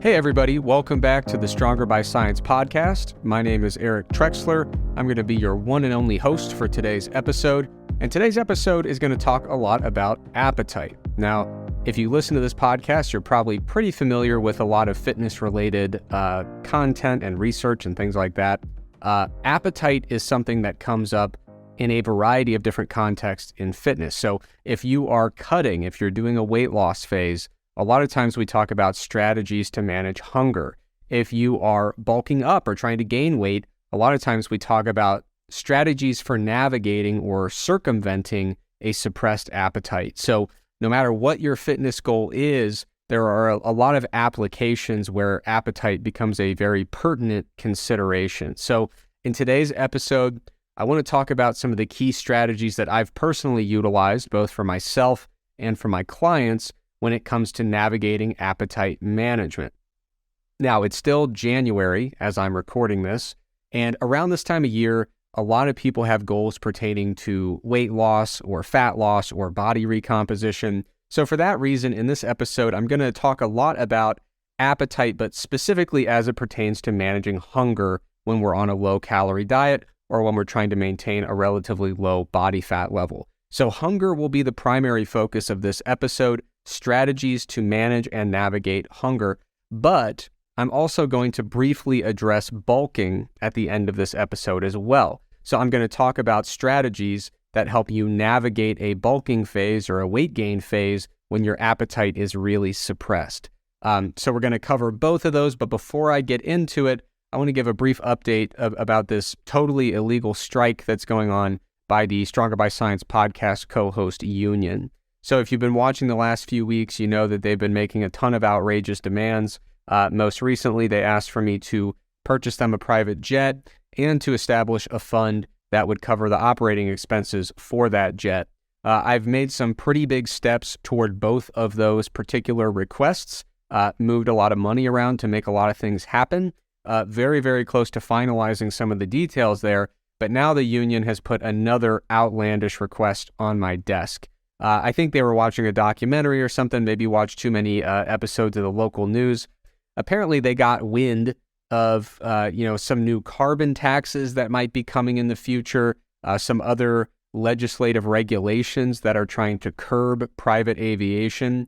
Hey everybody, welcome back to the Stronger by Science podcast. My name is Eric Trexler. I'm going to be your one and only host for today's episode. And today's episode is going to talk a lot about appetite. Now, if you listen to this podcast, you're probably pretty familiar with a lot of fitness-related content and research and things like that. Appetite is something that comes up in a variety of different contexts in fitness. So if you are cutting, if you're doing a weight loss phase, a lot of times we talk about strategies to manage hunger. If you are bulking up or trying to gain weight, a lot of times we talk about strategies for navigating or circumventing a suppressed appetite. So no matter what your fitness goal is, there are a lot of applications where appetite becomes a very pertinent consideration. So in today's episode, I want to talk about some of the key strategies that I've personally utilized, both for myself and for my clients, when it comes to navigating appetite management. Now, it's still January as I'm recording this, and around this time of year, a lot of people have goals pertaining to weight loss or fat loss or body recomposition. So for that reason, in this episode, I'm going to talk a lot about appetite, but specifically as it pertains to managing hunger when we're on a low-calorie diet or when we're trying to maintain a relatively low body fat level. So hunger will be the primary focus of this episode, strategies to manage and navigate hunger, but I'm also going to briefly address bulking at the end of this episode as well. So I'm going to talk about strategies that help you navigate a bulking phase or a weight gain phase when your appetite is really suppressed. So we're going to cover both of those, but before I get into it, I want to give a brief update about this totally illegal strike that's going on by the Stronger by Science podcast co-host union. So if you've been watching the last few weeks, you know that they've been making a ton of outrageous demands. Most recently, they asked for me to purchase them a private jet and to establish a fund that would cover the operating expenses for that jet. I've made some pretty big steps toward both of those particular requests, moved a lot of money around to make a lot of things happen. Very, very close to finalizing some of the details there, but now the union has put another outlandish request on my desk. I think they were watching a documentary or something, maybe watched too many episodes of the local news. Apparently they got wind of, some new carbon taxes that might be coming in the future, some other legislative regulations that are trying to curb private aviation.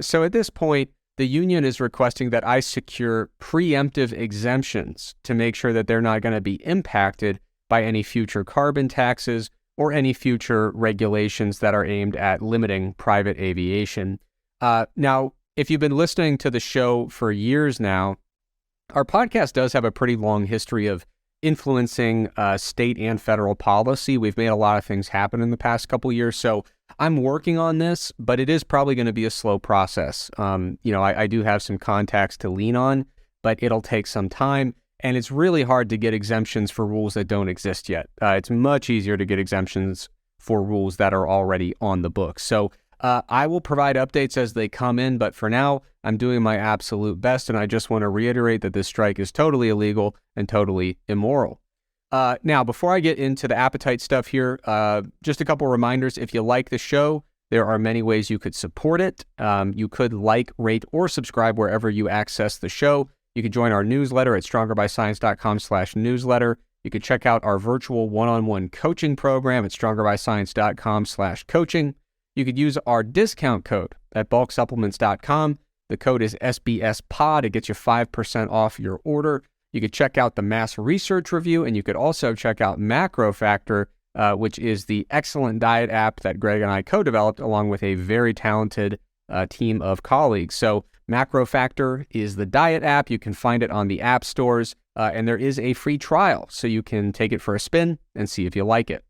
So at this point, the union is requesting that I secure preemptive exemptions to make sure that they're not going to be impacted by any future carbon taxes or any future regulations that are aimed at limiting private aviation. Now, if you've been listening to the show for years now, our podcast does have a pretty long history of influencing state and federal policy. We've made a lot of things happen in the past couple years, so I'm working on this, but it is probably going to be a slow process. I do have some contacts to lean on, but it'll take some time. And it's really hard to get exemptions for rules that don't exist yet. It's much easier to get exemptions for rules that are already on the books. So I will provide updates as they come in, but for now, I'm doing my absolute best, and I just want to reiterate that this strike is totally illegal and totally immoral. Now, before I get into the appetite stuff here, just a couple reminders. If you like the show, there are many ways you could support it. You could like, rate, or subscribe wherever you access the show. You can join our newsletter at strongerbyscience.com/newsletter. You can check out our virtual one-on-one coaching program at strongerbyscience.com/coaching. You could use our discount code at bulksupplements.com. The code is SBSPOD. It gets you 5% off your order. You could check out the Mass Research Review, and you could also check out Macro Factor, which is the excellent diet app that Greg and I co-developed along with a very talented team of colleagues. So Macro Factor is the diet app. You can find it on the app stores, and there is a free trial, so you can take it for a spin and see if you like it.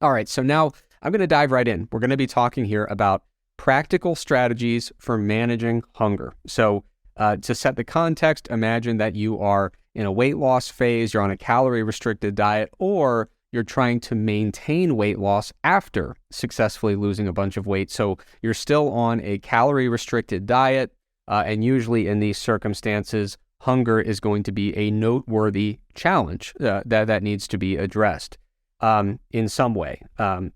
All right, so now I'm going to dive right in. We're going to be talking here about practical strategies for managing hunger. So to set the context, imagine that you are in a weight loss phase, you're on a calorie-restricted diet, or you're trying to maintain weight loss after successfully losing a bunch of weight. So you're still on a calorie-restricted diet, and usually in these circumstances, hunger is going to be a noteworthy challenge that needs to be addressed in some way.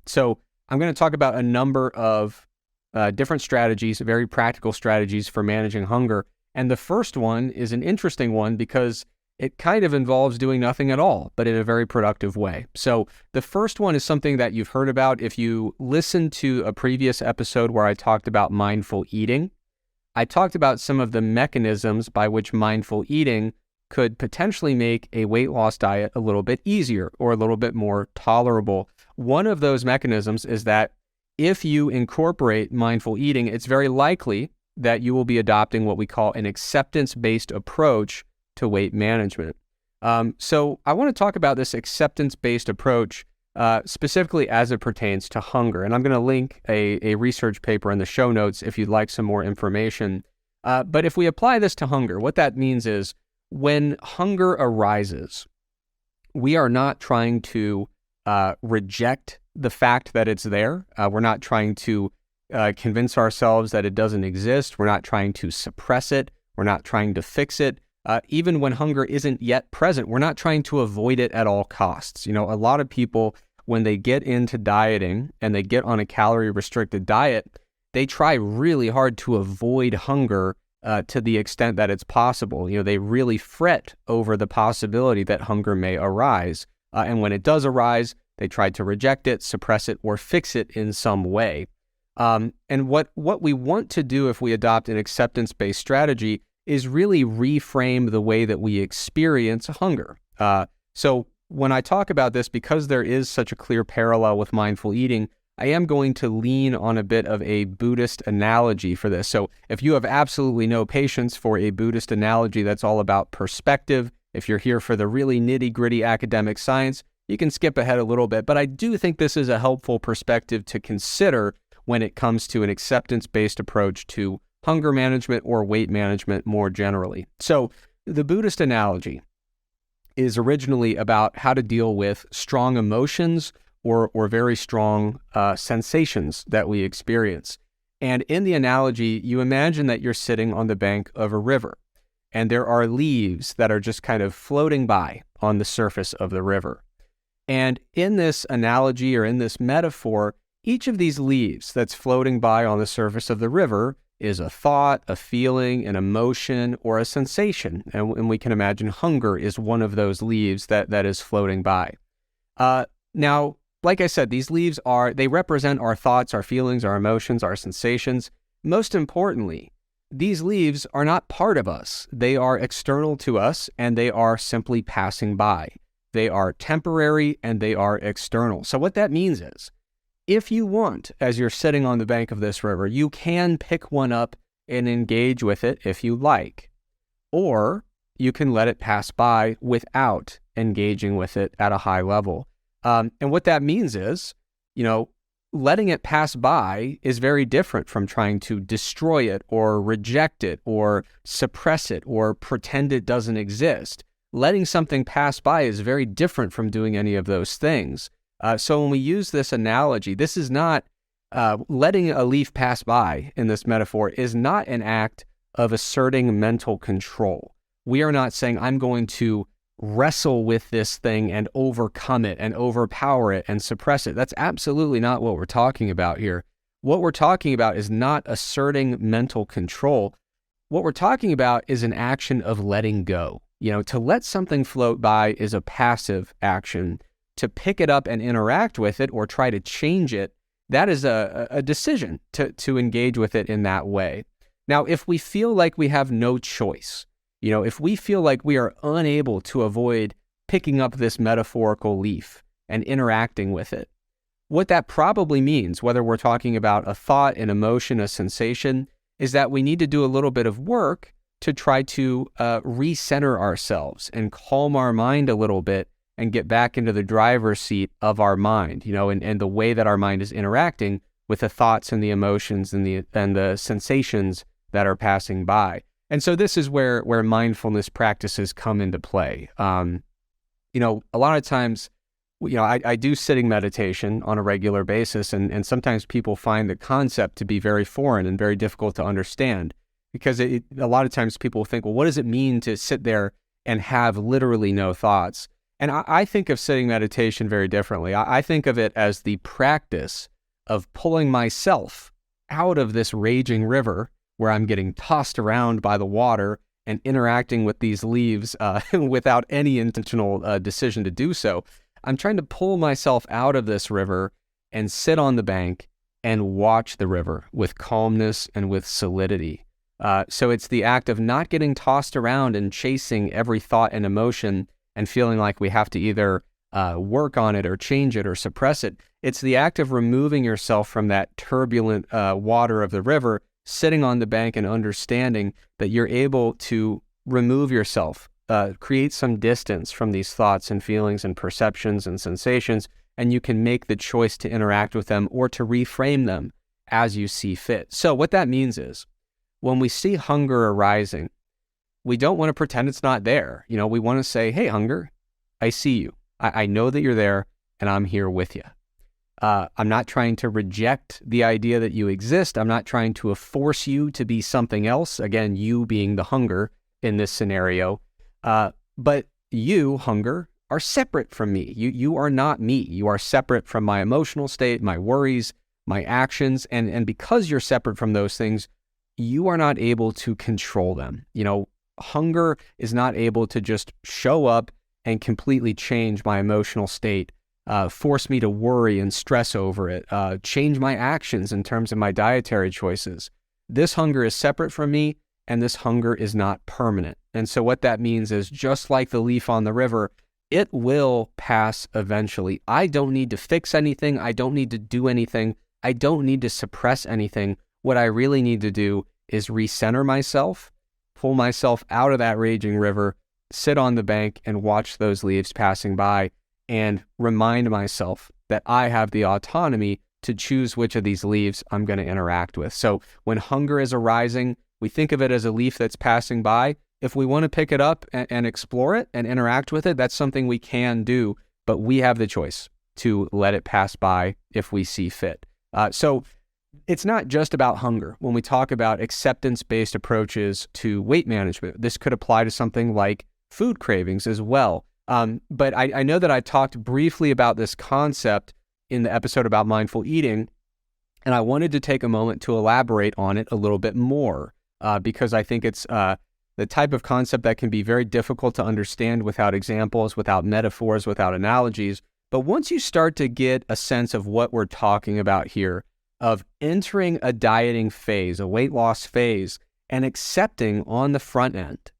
So I'm going to talk about a number of different strategies, very practical strategies for managing hunger. And the first one is an interesting one because it kind of involves doing nothing at all, but in a very productive way. So the first one is something that you've heard about. If you listen to a previous episode where I talked about mindful eating, I talked about some of the mechanisms by which mindful eating could potentially make a weight loss diet a little bit easier or a little bit more tolerable. One of those mechanisms is that if you incorporate mindful eating, it's very likely that you will be adopting what we call an acceptance-based approach to weight management. So I want to talk about this acceptance-based approach specifically as it pertains to hunger. And I'm going to link a research paper in the show notes if you'd like some more information. But if we apply this to hunger, what that means is when hunger arises, we are not trying to reject the fact that it's there. We're not trying to convince ourselves that it doesn't exist. We're not trying to suppress it. We're not trying to fix it. Even when hunger isn't yet present, we're not trying to avoid it at all costs. You know, a lot of people, when they get into dieting and they get on a calorie-restricted diet, they try really hard to avoid hunger to the extent that it's possible. You know, they really fret over the possibility that hunger may arise. And when it does arise, they try to reject it, suppress it, or fix it in some way. And what we want to do if we adopt an acceptance-based strategy is really reframe the way that we experience hunger. So when I talk about this, because there is such a clear parallel with mindful eating, I am going to lean on a bit of a Buddhist analogy for this. So if you have absolutely no patience for a Buddhist analogy that's all about perspective, if you're here for the really nitty-gritty academic science, you can skip ahead a little bit. But I do think this is a helpful perspective to consider when it comes to an acceptance-based approach to hunger management or weight management more generally. So the Buddhist analogy is originally about how to deal with strong emotions or very strong sensations that we experience. And in the analogy, you imagine that you're sitting on the bank of a river, and there are leaves that are just kind of floating by on the surface of the river. And in this analogy or in this metaphor, each of these leaves that's floating by on the surface of the river is a thought, a feeling, an emotion, or a sensation. And we can imagine hunger is one of those leaves that is floating by. Now, like I said, these leaves they represent our thoughts, our feelings, our emotions, our sensations. Most importantly, these leaves are not part of us. They are external to us, and they are simply passing by. They are temporary, and they are external. So what that means is, if you want, as you're sitting on the bank of this river, you can pick one up and engage with it if you like. Or you can let it pass by without engaging with it at a high level. And what that means is, letting it pass by is very different from trying to destroy it or reject it or suppress it or pretend it doesn't exist. Letting something pass by is very different from doing any of those things. So when we use this analogy, this is not letting a leaf pass by in this metaphor is not an act of asserting mental control. We are not saying I'm going to wrestle with this thing and overcome it and overpower it and suppress it. That's absolutely not what we're talking about here. What we're talking about is not asserting mental control. What we're talking about is an action of letting go. To let something float by is a passive action. To pick it up and interact with it or try to change it, that is a decision to engage with it in that way. Now, if we feel like we have no choice, if we feel like we are unable to avoid picking up this metaphorical leaf and interacting with it, what that probably means, whether we're talking about a thought, an emotion, a sensation, is that we need to do a little bit of work to try to recenter ourselves and calm our mind a little bit and get back into the driver's seat of our mind, and the way that our mind is interacting with the thoughts and the emotions and the sensations that are passing by. And so this is where mindfulness practices come into play. A lot of times, I do sitting meditation on a regular basis, and sometimes people find the concept to be very foreign and very difficult to understand because a lot of times people think, well, what does it mean to sit there and have literally no thoughts? And I think of sitting meditation very differently. I think of it as the practice of pulling myself out of this raging river where I'm getting tossed around by the water and interacting with these leaves without any intentional decision to do so. I'm trying to pull myself out of this river and sit on the bank and watch the river with calmness and with solidity. So it's the act of not getting tossed around and chasing every thought and emotion and feeling like we have to either work on it or change it or suppress it. It's the act of removing yourself from that turbulent water of the river, sitting on the bank and understanding that you're able to remove yourself, create some distance from these thoughts and feelings and perceptions and sensations, and you can make the choice to interact with them or to reframe them as you see fit. So what that means is, when we see hunger arising, we don't want to pretend it's not there. We want to say, hey, hunger, I see you. I know that you're there, and I'm here with you. I'm not trying to reject the idea that you exist. I'm not trying to force you to be something else. Again, you being the hunger in this scenario. But you, hunger, are separate from me. You are not me. You are separate from my emotional state, my worries, my actions. And because you're separate from those things, you are not able to control them. Hunger is not able to just show up and completely change my emotional state, force me to worry and stress over it, change my actions in terms of my dietary choices. This hunger is separate from me, and this hunger is not permanent. And so what that means is, just like the leaf on the river, it will pass eventually. I don't need to fix anything. I don't need to do anything. I don't need to suppress anything. What I really need to do is recenter myself, pull myself out of that raging river, sit on the bank and watch those leaves passing by, and remind myself that I have the autonomy to choose which of these leaves I'm going to interact with. So when hunger is arising, we think of it as a leaf that's passing by. If we want to pick it up and explore it and interact with it, that's something we can do, but we have the choice to let it pass by if we see fit. So it's not just about hunger. When we talk about acceptance-based approaches to weight management, this could apply to something like food cravings as well. But I know that I talked briefly about this concept in the episode about mindful eating, and I wanted to take a moment to elaborate on it a little bit more, because I think it's the type of concept that can be very difficult to understand without examples, without metaphors, without analogies. But once you start to get a sense of what we're talking about here, of entering a dieting phase, a weight loss phase, and accepting on the front end,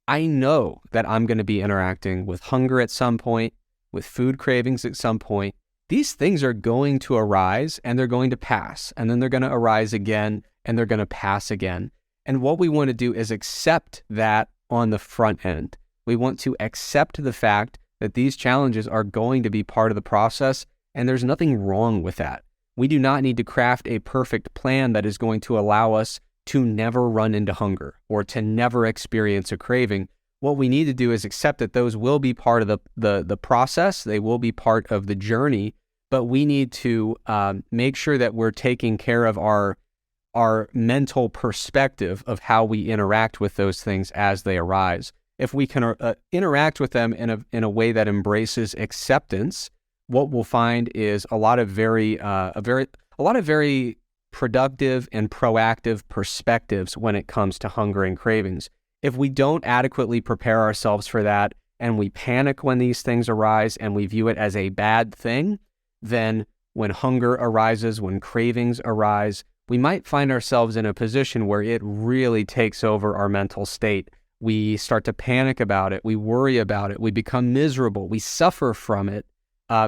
I know that I'm going to be interacting with hunger at some point, with food cravings at some point. These things are going to arise and they're going to pass, and then they're going to arise again and they're going to pass again. And what we want to do is accept that on the front end. We want to accept the fact that these challenges are going to be part of the process, and there's nothing wrong with that. We do not need to craft a perfect plan that is going to allow us to never run into hunger or to never experience a craving. What we need to do is accept that those will be part of the process. They will be part of the journey, but we need to make sure that we're taking care of our mental perspective of how we interact with those things as they arise. If we can interact with them in a way that embraces acceptance, what we'll find is a lot of very productive and proactive perspectives when it comes to hunger and cravings. If we don't adequately prepare ourselves for that, and we panic when these things arise and we view it as a bad thing, then when hunger arises, when cravings arise, we might find ourselves in a position where it really takes over our mental state. We start to panic about it. We worry about it. We become miserable. We suffer from it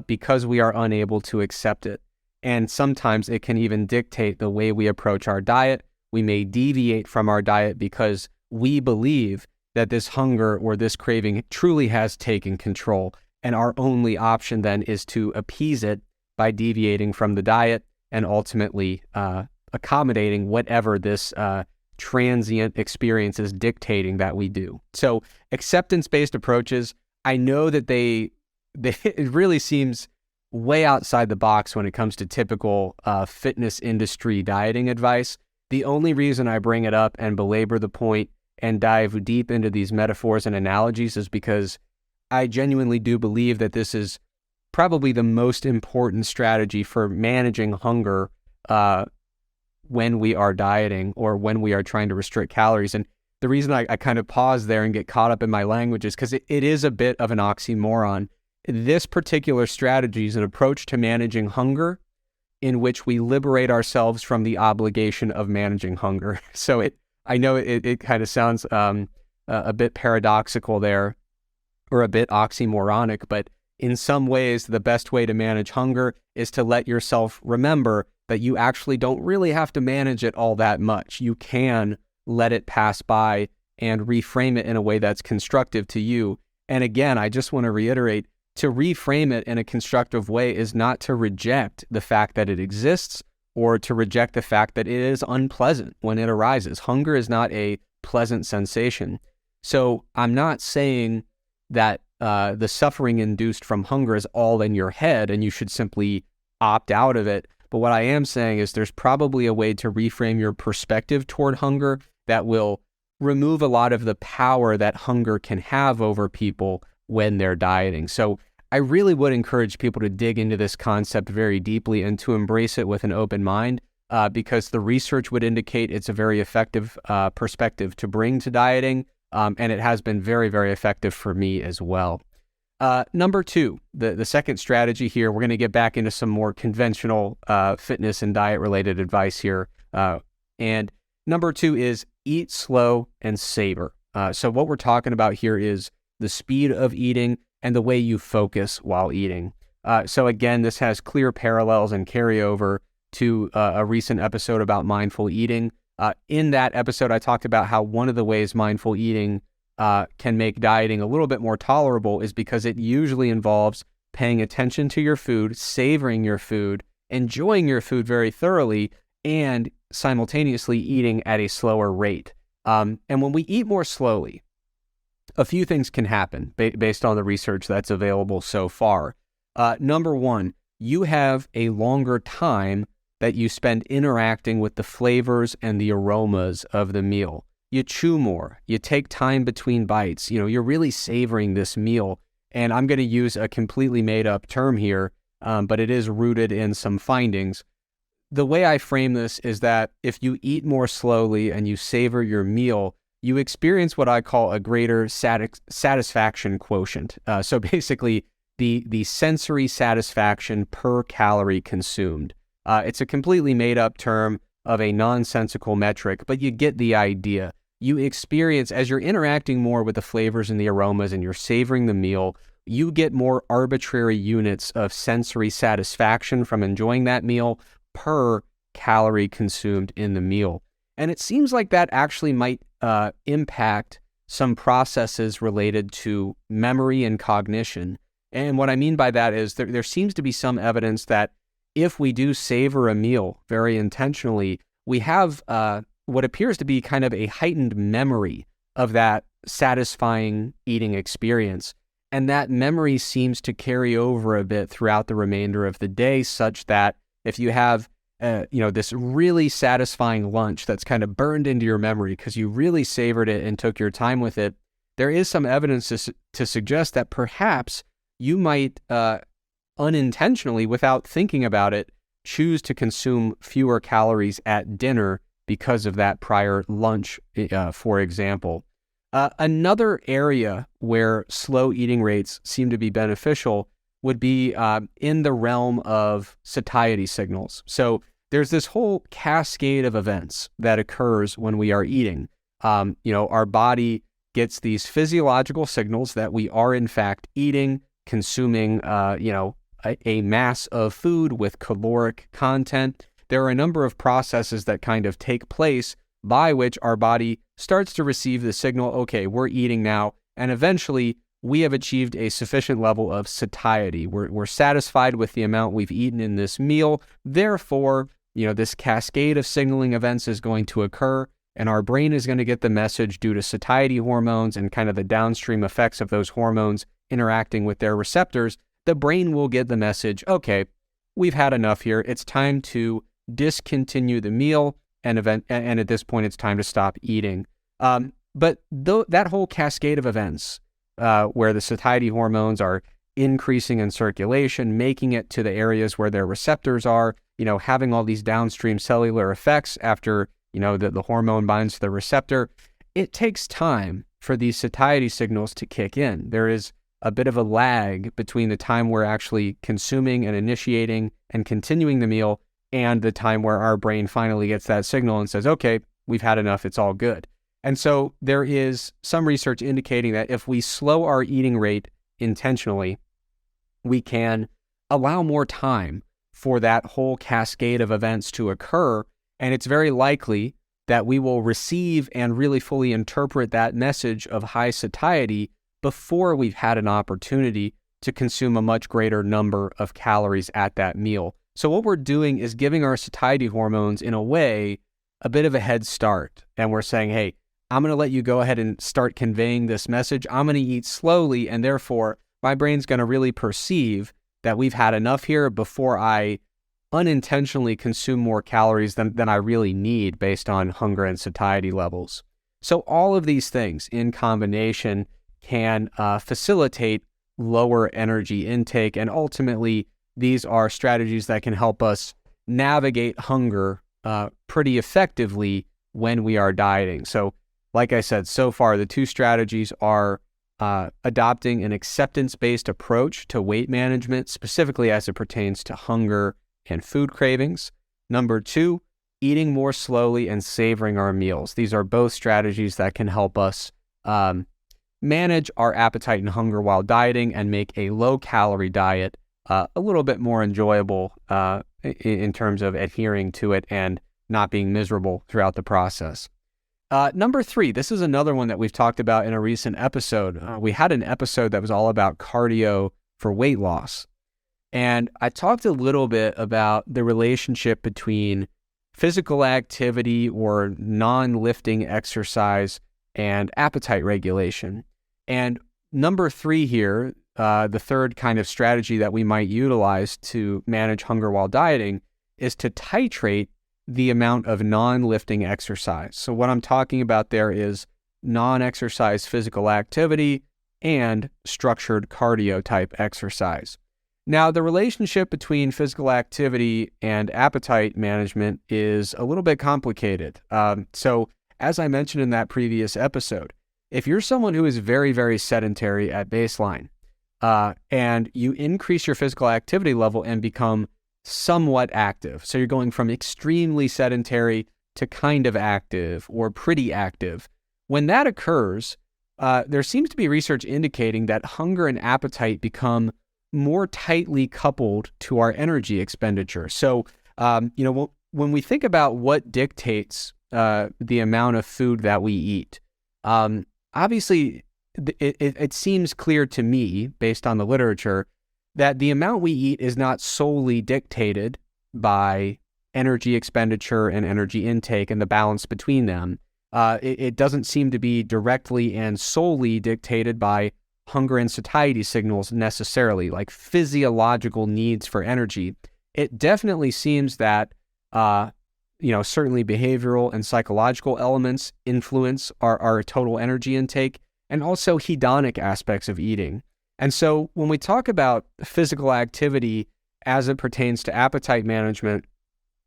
because we are unable to accept it. And sometimes it can even dictate the way we approach our diet. We may deviate from our diet because we believe that this hunger or this craving truly has taken control. And our only option then is to appease it by deviating from the diet and ultimately accommodating whatever this transient experience is dictating that we do. So acceptance-based approaches, I know that it really seems way outside the box when it comes to typical fitness industry dieting advice. The only reason I bring it up and belabor the point and dive deep into these metaphors and analogies is because I genuinely do believe that this is probably the most important strategy for managing hunger when we are dieting or when we are trying to restrict calories. And the reason I kind of pause there and get caught up in my language is because it is a bit of an oxymoron. This particular strategy is an approach to managing hunger in which we liberate ourselves from the obligation of managing hunger. So I know it kind of sounds a bit paradoxical there, or a bit oxymoronic, but in some ways, the best way to manage hunger is to let yourself remember that you actually don't really have to manage it all that much. You can let it pass by and reframe it in a way that's constructive to you. And again, I just want to reiterate, to reframe it in a constructive way is not to reject the fact that it exists or to reject the fact that it is unpleasant when it arises. Hunger is not a pleasant sensation. So I'm not saying that the suffering induced from hunger is all in your head and you should simply opt out of it. But what I am saying is there's probably a way to reframe your perspective toward hunger that will remove a lot of the power that hunger can have over people when they're dieting. So I really would encourage people to dig into this concept very deeply and to embrace it with an open mind, because the research would indicate it's a very effective perspective to bring to dieting, and it has been very, very effective for me as well. Number two, the second strategy here, we're going to get back into some more conventional fitness and diet-related advice here. And number two is eat slow and savor. So what we're talking about here is the speed of eating and the way you focus while eating. So again, this has clear parallels and carryover to a recent episode about mindful eating. In that episode, I talked about how one of the ways mindful eating can make dieting a little bit more tolerable is because it usually involves paying attention to your food, savoring your food, enjoying your food very thoroughly, and simultaneously eating at a slower rate. And when we eat more slowly, a few things can happen based on the research that's available so far. Number one, you have a longer time that you spend interacting with the flavors and the aromas of the meal. You chew more, you take time between bites, you're really savoring this meal. And I'm going to use a completely made up term here, but it is rooted in some findings. The way I frame this is that if you eat more slowly and you savor your meal, you experience what I call a greater satisfaction quotient. So basically, the sensory satisfaction per calorie consumed. It's a completely made up term of a nonsensical metric, but you get the idea. You experience, as you're interacting more with the flavors and the aromas and you're savoring the meal, you get more arbitrary units of sensory satisfaction from enjoying that meal per calorie consumed in the meal. And it seems like that actually might impact some processes related to memory and cognition. And what I mean by that is there seems to be some evidence that if we do savor a meal very intentionally, we have what appears to be kind of a heightened memory of that satisfying eating experience. And that memory seems to carry over a bit throughout the remainder of the day, such that if you have this really satisfying lunch that's kind of burned into your memory because you really savored it and took your time with it, there is some evidence to suggest that perhaps you might unintentionally, without thinking about it, choose to consume fewer calories at dinner because of that prior lunch, for example. Another area where slow eating rates seem to be beneficial would be in the realm of satiety signals. So there's this whole cascade of events that occurs when we are eating. Our body gets these physiological signals that we are in fact eating, consuming, a mass of food with caloric content. There are a number of processes that kind of take place by which our body starts to receive the signal, okay, we're eating now, and eventually we have achieved a sufficient level of satiety. We're satisfied with the amount we've eaten in this meal. Therefore, this cascade of signaling events is going to occur, and our brain is going to get the message due to satiety hormones and kind of the downstream effects of those hormones interacting with their receptors. The brain will get the message, okay, we've had enough here. It's time to discontinue the meal, and at this point, it's time to stop eating. But that whole cascade of events, where the satiety hormones are increasing in circulation, making it to the areas where their receptors are, having all these downstream cellular effects after, the hormone binds to the receptor, it takes time for these satiety signals to kick in. There is a bit of a lag between the time we're actually consuming and initiating and continuing the meal and the time where our brain finally gets that signal and says, okay, we've had enough, it's all good. And so there is some research indicating that if we slow our eating rate intentionally, we can allow more time for that whole cascade of events to occur. And it's very likely that we will receive and really fully interpret that message of high satiety before we've had an opportunity to consume a much greater number of calories at that meal. So what we're doing is giving our satiety hormones, in a way, a bit of a head start. And we're saying, hey, I'm going to let you go ahead and start conveying this message. I'm going to eat slowly, and therefore my brain's going to really perceive that we've had enough here before I unintentionally consume more calories than I really need based on hunger and satiety levels. So all of these things in combination can facilitate lower energy intake, and ultimately these are strategies that can help us navigate hunger pretty effectively when we are dieting. So like I said, so far the two strategies are adopting an acceptance-based approach to weight management, specifically as it pertains to hunger and food cravings. Number two, eating more slowly and savoring our meals. These are both strategies that can help us manage our appetite and hunger while dieting and make a low-calorie diet a little bit more enjoyable in terms of adhering to it and not being miserable throughout the process. Number three, this is another one that we've talked about in a recent episode. We had an episode that was all about cardio for weight loss. And I talked a little bit about the relationship between physical activity or non-lifting exercise and appetite regulation. And number three here, the third kind of strategy that we might utilize to manage hunger while dieting, is to titrate the amount of non-lifting exercise. So what I'm talking about there is non-exercise physical activity and structured cardio type exercise. Now, the relationship between physical activity and appetite management is a little bit complicated. So as I mentioned in that previous episode, if you're someone who is very, very sedentary at baseline, and you increase your physical activity level and become somewhat active, so you're going from extremely sedentary to kind of active or pretty active, when that occurs, there seems to be research indicating that hunger and appetite become more tightly coupled to our energy expenditure. So, when we think about what dictates the amount of food that we eat, obviously it seems clear to me, based on the literature, that the amount we eat is not solely dictated by energy expenditure and energy intake and the balance between them. It doesn't seem to be directly and solely dictated by hunger and satiety signals necessarily, like physiological needs for energy. It definitely seems that, certainly behavioral and psychological elements influence our total energy intake, and also hedonic aspects of eating. And so when we talk about physical activity as it pertains to appetite management,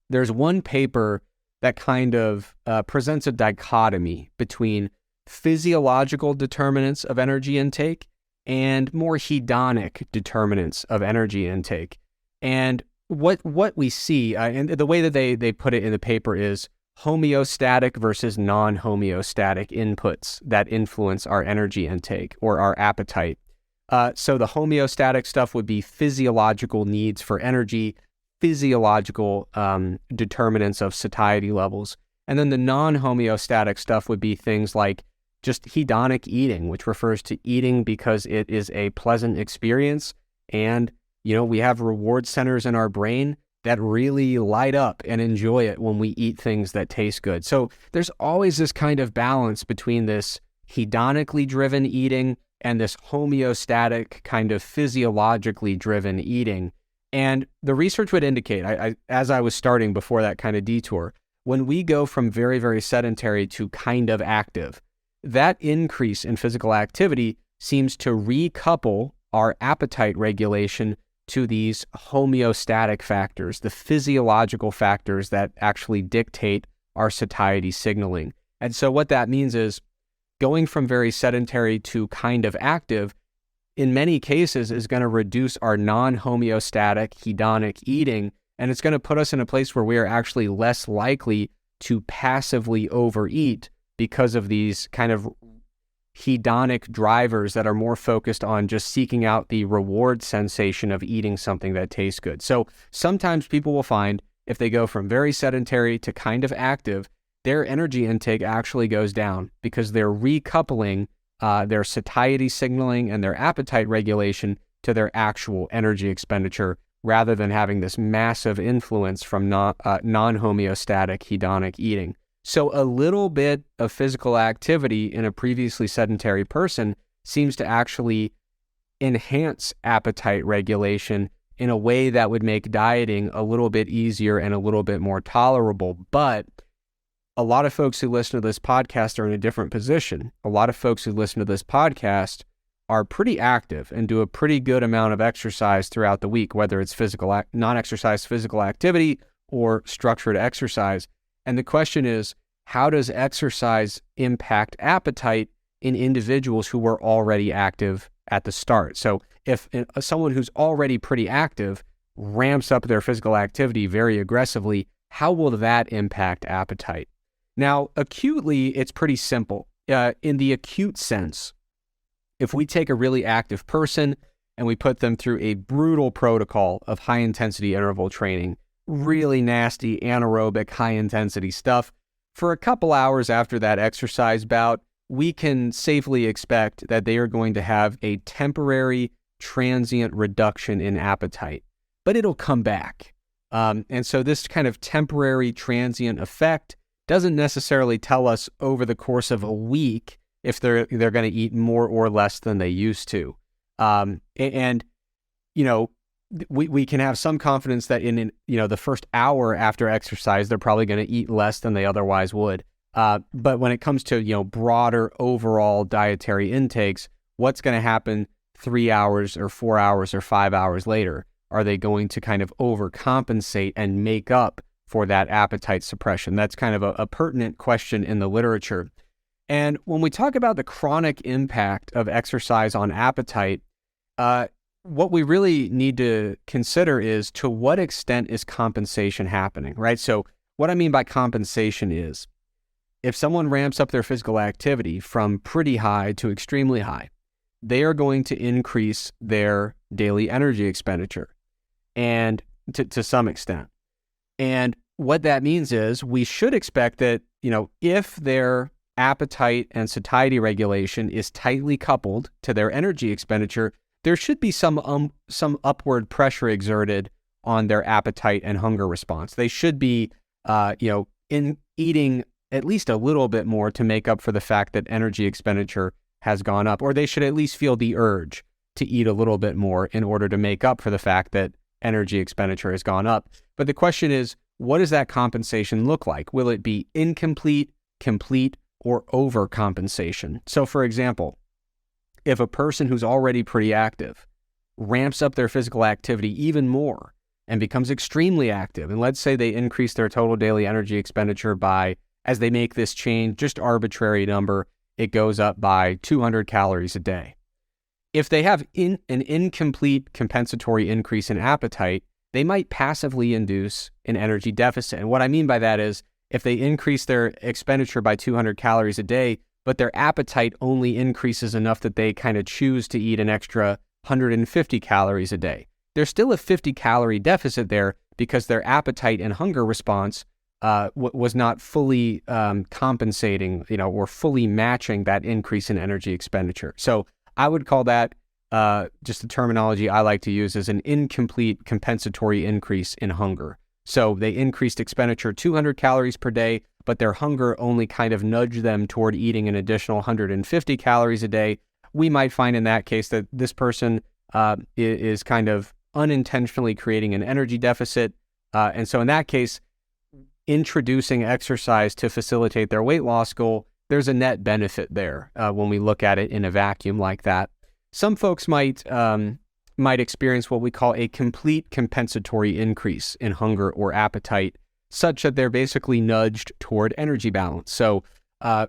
there's one paper that kind of presents a dichotomy between physiological determinants of energy intake and more hedonic determinants of energy intake. And what we see, and the way that they put it in the paper, is homeostatic versus non-homeostatic inputs that influence our energy intake or our appetite. So the homeostatic stuff would be physiological needs for energy, physiological determinants of satiety levels. And then the non-homeostatic stuff would be things like just hedonic eating, which refers to eating because it is a pleasant experience. And, we have reward centers in our brain that really light up and enjoy it when we eat things that taste good. So there's always this kind of balance between this hedonically driven eating and this homeostatic kind of physiologically driven eating. And the research would indicate, as I was starting before that kind of detour, when we go from very, very sedentary to kind of active, that increase in physical activity seems to recouple our appetite regulation to these homeostatic factors, the physiological factors that actually dictate our satiety signaling. And so what that means is going from very sedentary to kind of active, in many cases, is going to reduce our non-homeostatic hedonic eating, and it's going to put us in a place where we are actually less likely to passively overeat because of these kind of hedonic drivers that are more focused on just seeking out the reward sensation of eating something that tastes good. So sometimes people will find if they go from very sedentary to kind of active, their energy intake actually goes down because they're recoupling their satiety signaling and their appetite regulation to their actual energy expenditure rather than having this massive influence from non-homeostatic hedonic eating. So a little bit of physical activity in a previously sedentary person seems to actually enhance appetite regulation in a way that would make dieting a little bit easier and a little bit more tolerable. But a lot of folks who listen to this podcast are in a different position. A lot of folks who listen to this podcast are pretty active and do a pretty good amount of exercise throughout the week, whether it's non-exercise physical activity or structured exercise. And the question is, how does exercise impact appetite in individuals who were already active at the start? So if someone who's already pretty active ramps up their physical activity very aggressively, how will that impact appetite? Now, acutely, it's pretty simple. In the acute sense, if we take a really active person and we put them through a brutal protocol of high-intensity interval training, really nasty anaerobic high-intensity stuff, for a couple hours after that exercise bout, we can safely expect that they are going to have a temporary transient reduction in appetite, but it'll come back. And so this kind of temporary transient effect doesn't necessarily tell us over the course of a week if they're going to eat more or less than they used to. We can have some confidence that in the first hour after exercise, they're probably going to eat less than they otherwise would. But when it comes to broader overall dietary intakes, what's going to happen 3 hours or 4 hours or 5 hours later? Are they going to kind of overcompensate and make up for that appetite suppression? That's kind of a pertinent question in the literature. And when we talk about the chronic impact of exercise on appetite, what we really need to consider is to what extent is compensation happening, right? So what I mean by compensation is if someone ramps up their physical activity from pretty high to extremely high, they are going to increase their daily energy expenditure and to some extent. And what that means is we should expect that, if their appetite and satiety regulation is tightly coupled to their energy expenditure, there should be some upward pressure exerted on their appetite and hunger response. They should be, in eating at least a little bit more to make up for the fact that energy expenditure has gone up, or they should at least feel the urge to eat a little bit more in order to make up for the fact that energy expenditure has gone up. But the question is, what does that compensation look like? Will it be incomplete, complete, or overcompensation? So for example, if a person who's already pretty active ramps up their physical activity even more and becomes extremely active, and let's say they increase their total daily energy expenditure by, as they make this change, just arbitrary number, it goes up by 200 calories a day. If they have an incomplete compensatory increase in appetite, they might passively induce an energy deficit. And what I mean by that is if they increase their expenditure by 200 calories a day, but their appetite only increases enough that they kind of choose to eat an extra 150 calories a day, there's still a 50-calorie deficit there because their appetite and hunger response was not fully compensating, or fully matching that increase in energy expenditure. So I would call that, just the terminology I like to use, as an incomplete compensatory increase in hunger. So they increased expenditure 200 calories per day, but their hunger only kind of nudged them toward eating an additional 150 calories a day. We might find in that case that this person is kind of unintentionally creating an energy deficit. And so in that case, introducing exercise to facilitate their weight loss goal, there's a net benefit there when we look at it in a vacuum like that. Some folks might might experience what we call a complete compensatory increase in hunger or appetite, such that they're basically nudged toward energy balance. So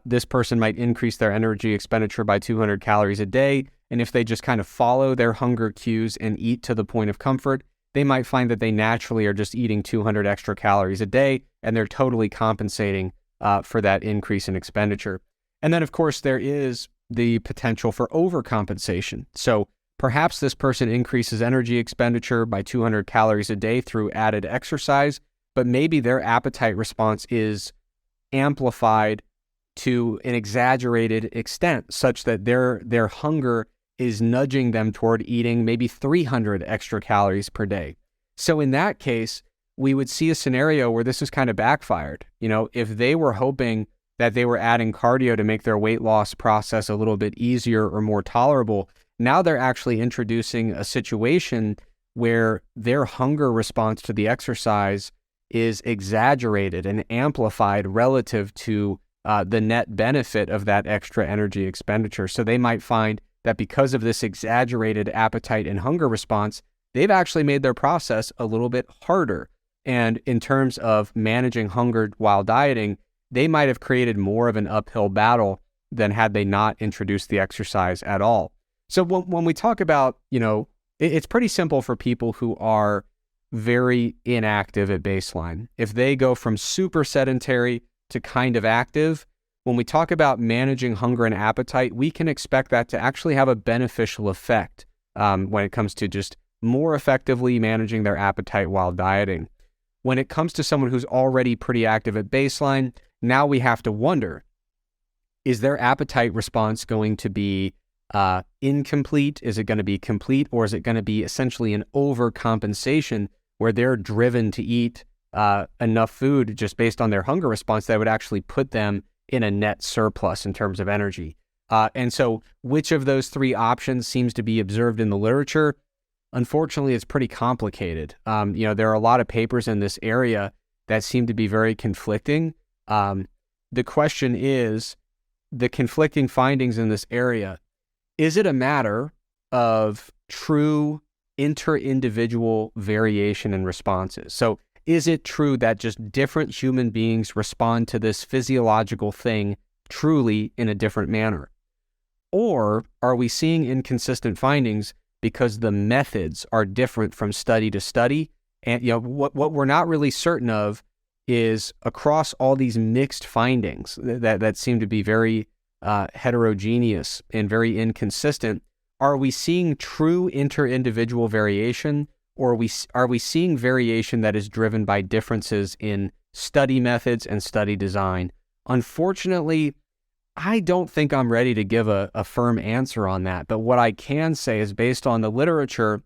this person might increase their energy expenditure by 200 calories a day, and if they just kind of follow their hunger cues and eat to the point of comfort, they might find that they naturally are just eating 200 extra calories a day, and they're totally compensating for that increase in expenditure. And then, of course, there is the potential for overcompensation. So perhaps this person increases energy expenditure by 200 calories a day through added exercise, but maybe their appetite response is amplified to an exaggerated extent, such that their hunger is nudging them toward eating maybe 300 extra calories per day. So in that case, we would see a scenario where this is kind of backfired. If they were hoping that they were adding cardio to make their weight loss process a little bit easier or more tolerable, now they're actually introducing a situation where their hunger response to the exercise is exaggerated and amplified relative to the net benefit of that extra energy expenditure. So they might find that because of this exaggerated appetite and hunger response, they've actually made their process a little bit harder. And in terms of managing hunger while dieting, they might have created more of an uphill battle than had they not introduced the exercise at all. So when we talk about, it's pretty simple for people who are very inactive at baseline. If they go from super sedentary to kind of active, when we talk about managing hunger and appetite, we can expect that to actually have a beneficial effect when it comes to just more effectively managing their appetite while dieting. When it comes to someone who's already pretty active at baseline, now we have to wonder, is their appetite response going to be incomplete? Is it going to be complete? Or is it going to be essentially an overcompensation where they're driven to eat enough food just based on their hunger response that would actually put them in a net surplus in terms of energy? And so which of those three options seems to be observed in the literature? Unfortunately, it's pretty complicated. There are a lot of papers in this area that seem to be very conflicting. The question is, the conflicting findings in this area, is it a matter of true inter-individual variation in responses? So is it true that just different human beings respond to this physiological thing truly in a different manner? Or are we seeing inconsistent findings because the methods are different from study to study? And what we're not really certain of is, across all these mixed findings that seem to be very heterogeneous and very inconsistent, are we seeing true inter-individual variation, or are we seeing variation that is driven by differences in study methods and study design? Unfortunately, I don't think I'm ready to give a firm answer on that. But what I can say is, based on the literature,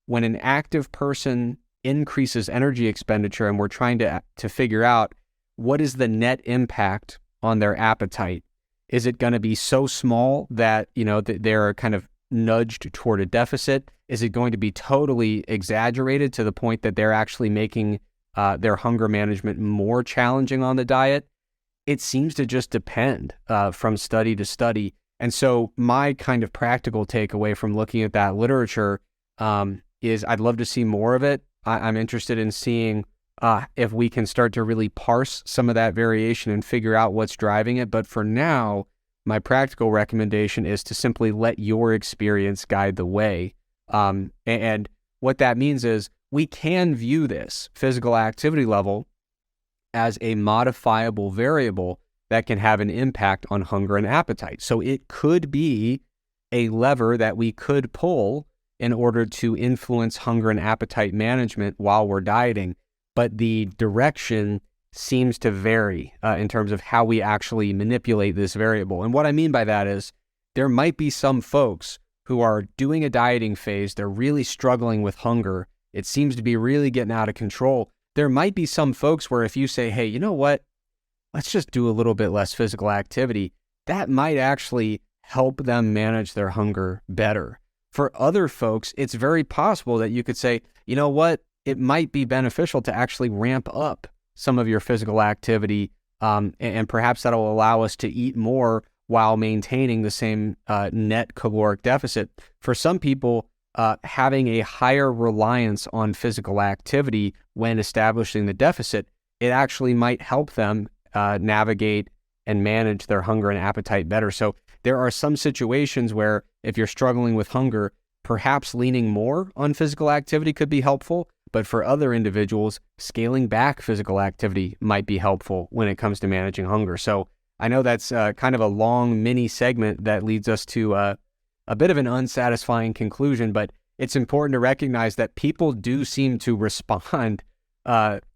when an active person increases energy expenditure and we're trying to figure out what is the net impact on their appetite, is it going to be so small that, they're kind of nudged toward a deficit? Is it going to be totally exaggerated to the point that they're actually making their hunger management more challenging on the diet? It seems to just depend from study to study. And so my kind of practical takeaway from looking at that literature is I'd love to see more of it. I'm interested in seeing if we can start to really parse some of that variation and figure out what's driving it. But for now, my practical recommendation is to simply let your experience guide the way. And what that means is we can view this physical activity level as a modifiable variable that can have an impact on hunger and appetite. So it could be a lever that we could pull in order to influence hunger and appetite management while we're dieting, but the direction seems to vary in terms of how we actually manipulate this variable. And what I mean by that is, there might be some folks who are doing a dieting phase, they're really struggling with hunger, it seems to be really getting out of control. There might be some folks where if you say, hey, you know what, let's just do a little bit less physical activity, that might actually help them manage their hunger better. For other folks, it's very possible that you could say, you know what, it might be beneficial to actually ramp up some of your physical activity, and perhaps that'll allow us to eat more while maintaining the same net caloric deficit. For some people, having a higher reliance on physical activity when establishing the deficit, it actually might help them navigate and manage their hunger and appetite better. So there are some situations where if you're struggling with hunger, perhaps leaning more on physical activity could be helpful. But for other individuals, scaling back physical activity might be helpful when it comes to managing hunger. So I know that's kind of a long mini segment that leads us to a bit of an unsatisfying conclusion, but it's important to recognize that people do seem to respond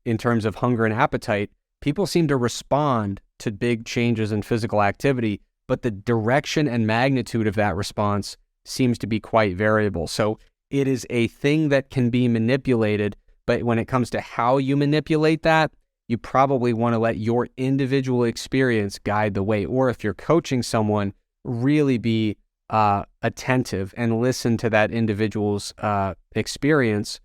in terms of hunger and appetite. People seem to respond to big changes in physical activity, but the direction and magnitude of that response seems to be quite variable. So it is a thing that can be manipulated, but when it comes to how you manipulate that, you probably want to let your individual experience guide the way. Or if you're coaching someone, really be attentive and listen to that individual's experience,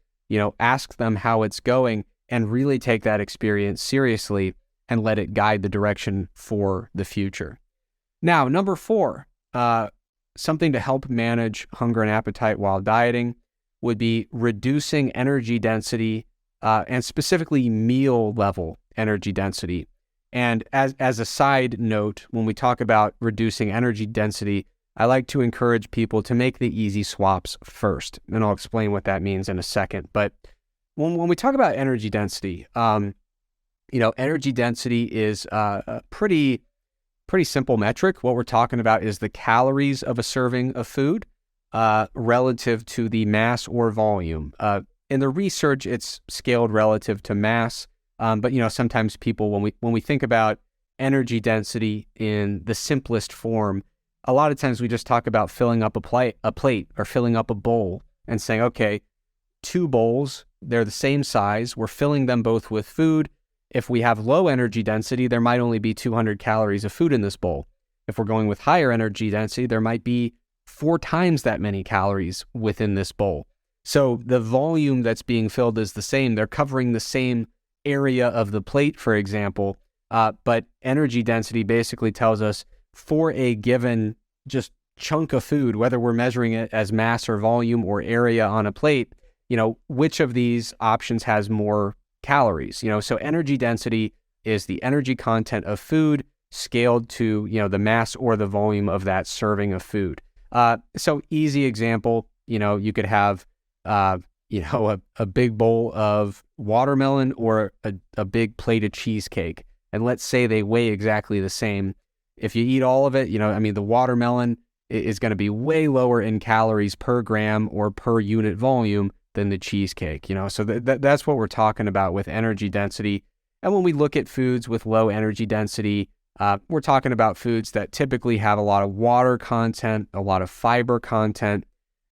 ask them how it's going and really take that experience seriously and let it guide the direction for the future. Now, number 4, something to help manage hunger and appetite while dieting would be reducing energy density and specifically meal level energy density. And as a side note, when we talk about reducing energy density, I like to encourage people to make the easy swaps first, and I'll explain what that means in a second. But when we talk about energy density, energy density is a pretty simple metric. What we're talking about is the calories of a serving of food relative to the mass or volume. In the research, it's scaled relative to mass, but sometimes people, when we think about energy density in the simplest form, a lot of times we just talk about filling up a plate or filling up a bowl and saying, okay, 2 bowls, they're the same size, we're filling them both with food. If we have low energy density, there might only be 200 calories of food in this bowl. If we're going with higher energy density, there might be 4 times that many calories within this bowl. So the volume that's being filled is the same. They're covering the same area of the plate, for example, but energy density basically tells us for a given just chunk of food, whether we're measuring it as mass or volume or area on a plate, which of these options has more calories. So energy density is the energy content of food scaled to, the mass or the volume of that serving of food. So easy example, you could have, a big bowl of watermelon or a big plate of cheesecake. And let's say they weigh exactly the same. If you eat all of it, the watermelon is going to be way lower in calories per gram or per unit volume than the cheesecake, so that's what we're talking about with energy density. And when we look at foods with low energy density, we're talking about foods that typically have a lot of water content, a lot of fiber content,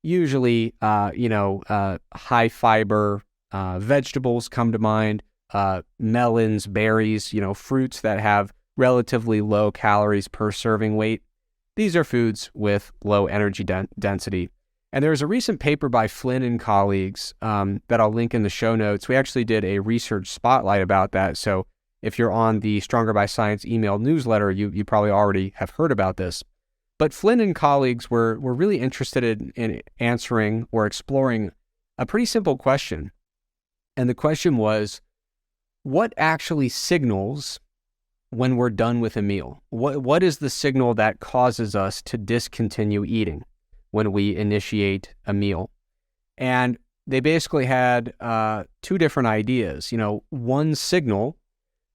usually, high fiber vegetables come to mind, melons, berries, fruits that have relatively low calories per serving weight. These are foods with low energy density. And there's a recent paper by Flynn and colleagues that I'll link in the show notes. We actually did a research spotlight about that. So if you're on the Stronger by Science email newsletter, you probably already have heard about this. But Flynn and colleagues were really interested in answering or exploring a pretty simple question. And the question was, what actually signals when we're done with a meal? What is the signal that causes us to discontinue eating when we initiate a meal? And they basically had 2 different ideas. One signal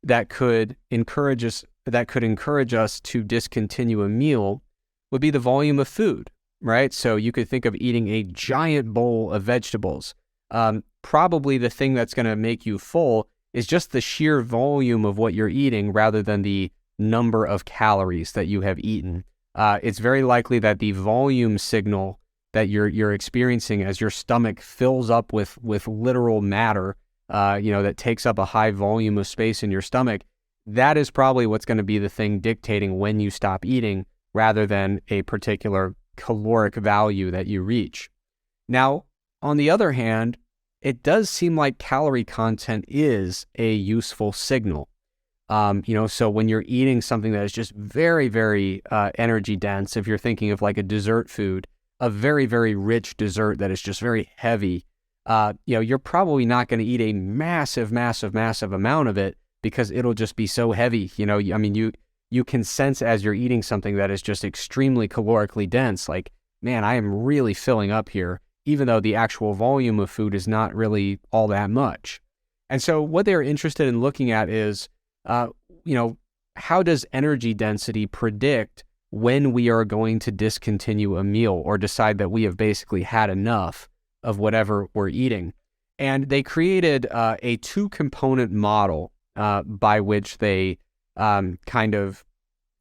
that could encourage us to discontinue a meal would be the volume of food, right? So you could think of eating a giant bowl of vegetables. Probably the thing that's going to make you full is just the sheer volume of what you're eating rather than the number of calories that you have eaten. It's very likely that the volume signal that you're experiencing as your stomach fills up with literal matter, that takes up a high volume of space in your stomach, that is probably what's going to be the thing dictating when you stop eating rather than a particular caloric value that you reach. Now, on the other hand, it does seem like calorie content is a useful signal. So when you're eating something that is just very, very energy dense, if you're thinking of like a dessert food, a very, very rich dessert that is just very heavy, you're probably not going to eat a massive, massive, massive amount of it because it'll just be so heavy. You can sense as you're eating something that is just extremely calorically dense, like, man, I am really filling up here, even though the actual volume of food is not really all that much. And so what they're interested in looking at is, how does energy density predict when we are going to discontinue a meal or decide that we have basically had enough of whatever we're eating? And they created a 2-component model by which they kind of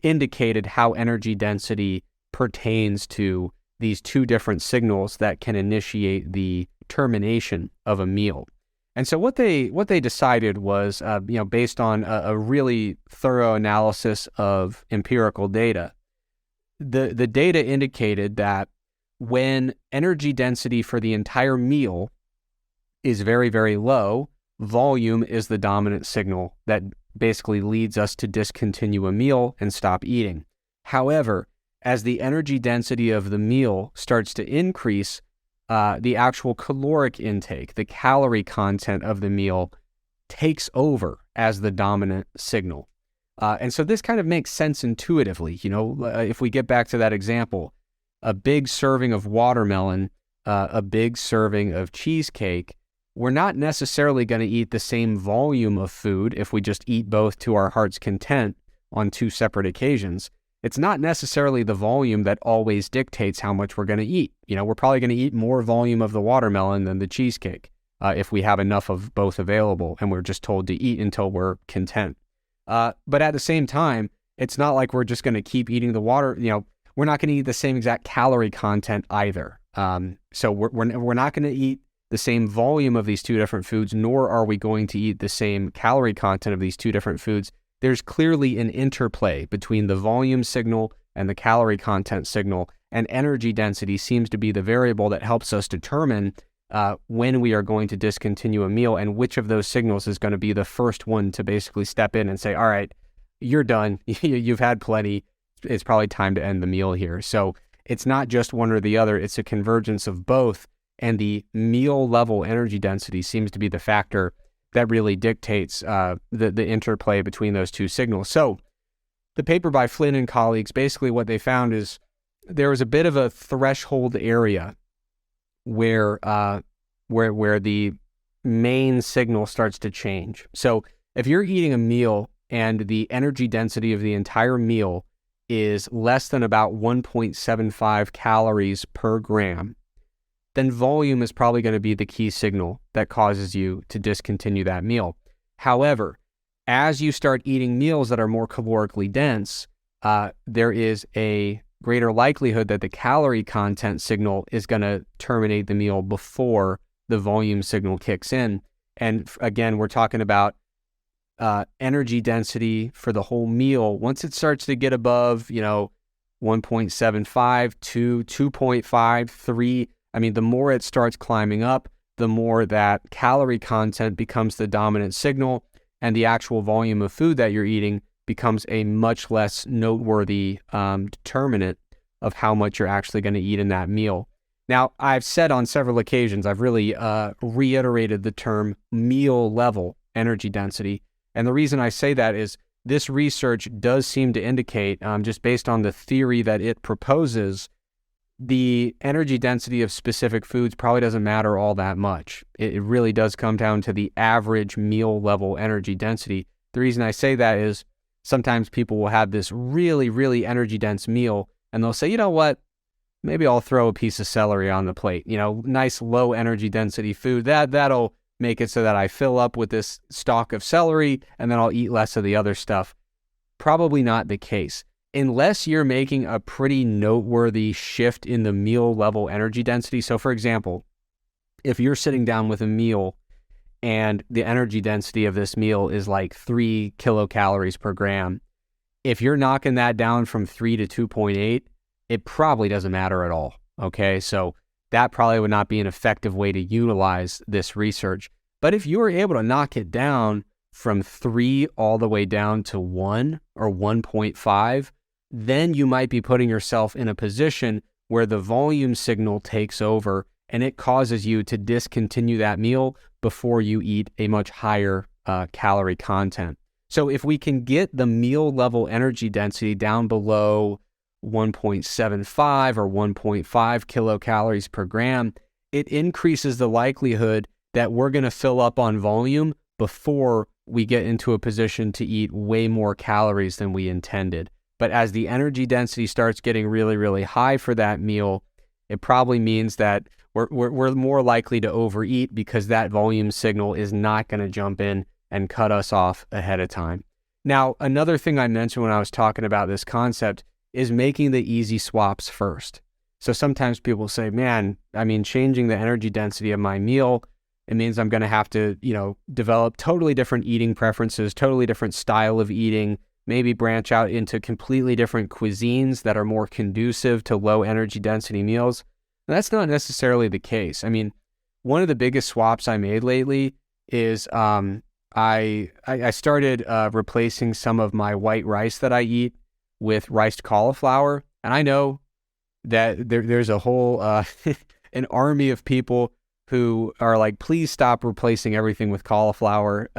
indicated how energy density pertains to these 2 different signals that can initiate the termination of a meal. And so what they decided was, based on a really thorough analysis of empirical data, the data indicated that when energy density for the entire meal is very, very low, volume is the dominant signal that basically leads us to discontinue a meal and stop eating. However, as the energy density of the meal starts to increase, the actual caloric intake, the calorie content of the meal, takes over as the dominant signal. And so this kind of makes sense intuitively. If we get back to that example, a big serving of watermelon, a big serving of cheesecake, we're not necessarily going to eat the same volume of food if we just eat both to our heart's content on 2 separate occasions. It's not necessarily the volume that always dictates how much we're going to eat. We're probably going to eat more volume of the watermelon than the cheesecake if we have enough of both available and we're just told to eat until we're content. But at the same time, it's not like we're just going to keep eating the water. We're not going to eat the same exact calorie content either. So we're not going to eat the same volume of these 2 different foods, nor are we going to eat the same calorie content of these 2 different foods. There's clearly an interplay between the volume signal and the calorie content signal, and energy density seems to be the variable that helps us determine when we are going to discontinue a meal and which of those signals is going to be the first one to basically step in and say, all right, you're done. You've had plenty. It's probably time to end the meal here. So it's not just one or the other. It's a convergence of both. And the meal level energy density seems to be the factor that really dictates the interplay between those 2 signals. So the paper by Flynn and colleagues, basically what they found is there was a bit of a threshold area where the main signal starts to change. So if you're eating a meal and the energy density of the entire meal is less than about 1.75 calories per gram, then volume is probably going to be the key signal that causes you to discontinue that meal. However, as you start eating meals that are more calorically dense, there is a greater likelihood that the calorie content signal is going to terminate the meal before the volume signal kicks in. And again, we're talking about energy density for the whole meal. Once it starts to get above, 1.75, 2, 2.5, 3, the more it starts climbing up, the more that calorie content becomes the dominant signal, and the actual volume of food that you're eating becomes a much less noteworthy determinant of how much you're actually going to eat in that meal. Now, I've said on several occasions, I've really reiterated the term meal level energy density. And the reason I say that is this research does seem to indicate, just based on the theory that it proposes, the energy density of specific foods probably doesn't matter all that much. It really does come down to the average meal level energy density. The reason I say that is sometimes people will have this really, really energy dense meal and they'll say, you know what, maybe I'll throw a piece of celery on the plate. Nice low energy density food. That'll make it so that I fill up with this stalk of celery and then I'll eat less of the other stuff. Probably not the case. Unless you're making a pretty noteworthy shift in the meal level energy density. So for example, if you're sitting down with a meal and the energy density of this meal is like 3 kilocalories per gram, if you're knocking that down from 3 to 2.8, it probably doesn't matter at all. Okay, so that probably would not be an effective way to utilize this research. But if you were able to knock it down from 3 all the way down to 1 or 1.5, then you might be putting yourself in a position where the volume signal takes over and it causes you to discontinue that meal before you eat a much higher calorie content. So if we can get the meal level energy density down below 1.75 or 1.5 kilocalories per gram, it increases the likelihood that we're going to fill up on volume before we get into a position to eat way more calories than we intended. But as the energy density starts getting really, really high for that meal, it probably means that we're more likely to overeat because that volume signal is not going to jump in and cut us off ahead of time. Now, another thing I mentioned when I was talking about this concept is making the easy swaps first. So sometimes people say, man, I mean, changing the energy density of my meal, it means I'm going to have to, develop totally different eating preferences, totally different style of eating, maybe branch out into completely different cuisines that are more conducive to low energy density meals. And that's not necessarily the case. I mean, one of the biggest swaps I made lately is I started replacing some of my white rice that I eat with riced cauliflower. And I know that there's a whole an army of people who are like, please stop replacing everything with cauliflower.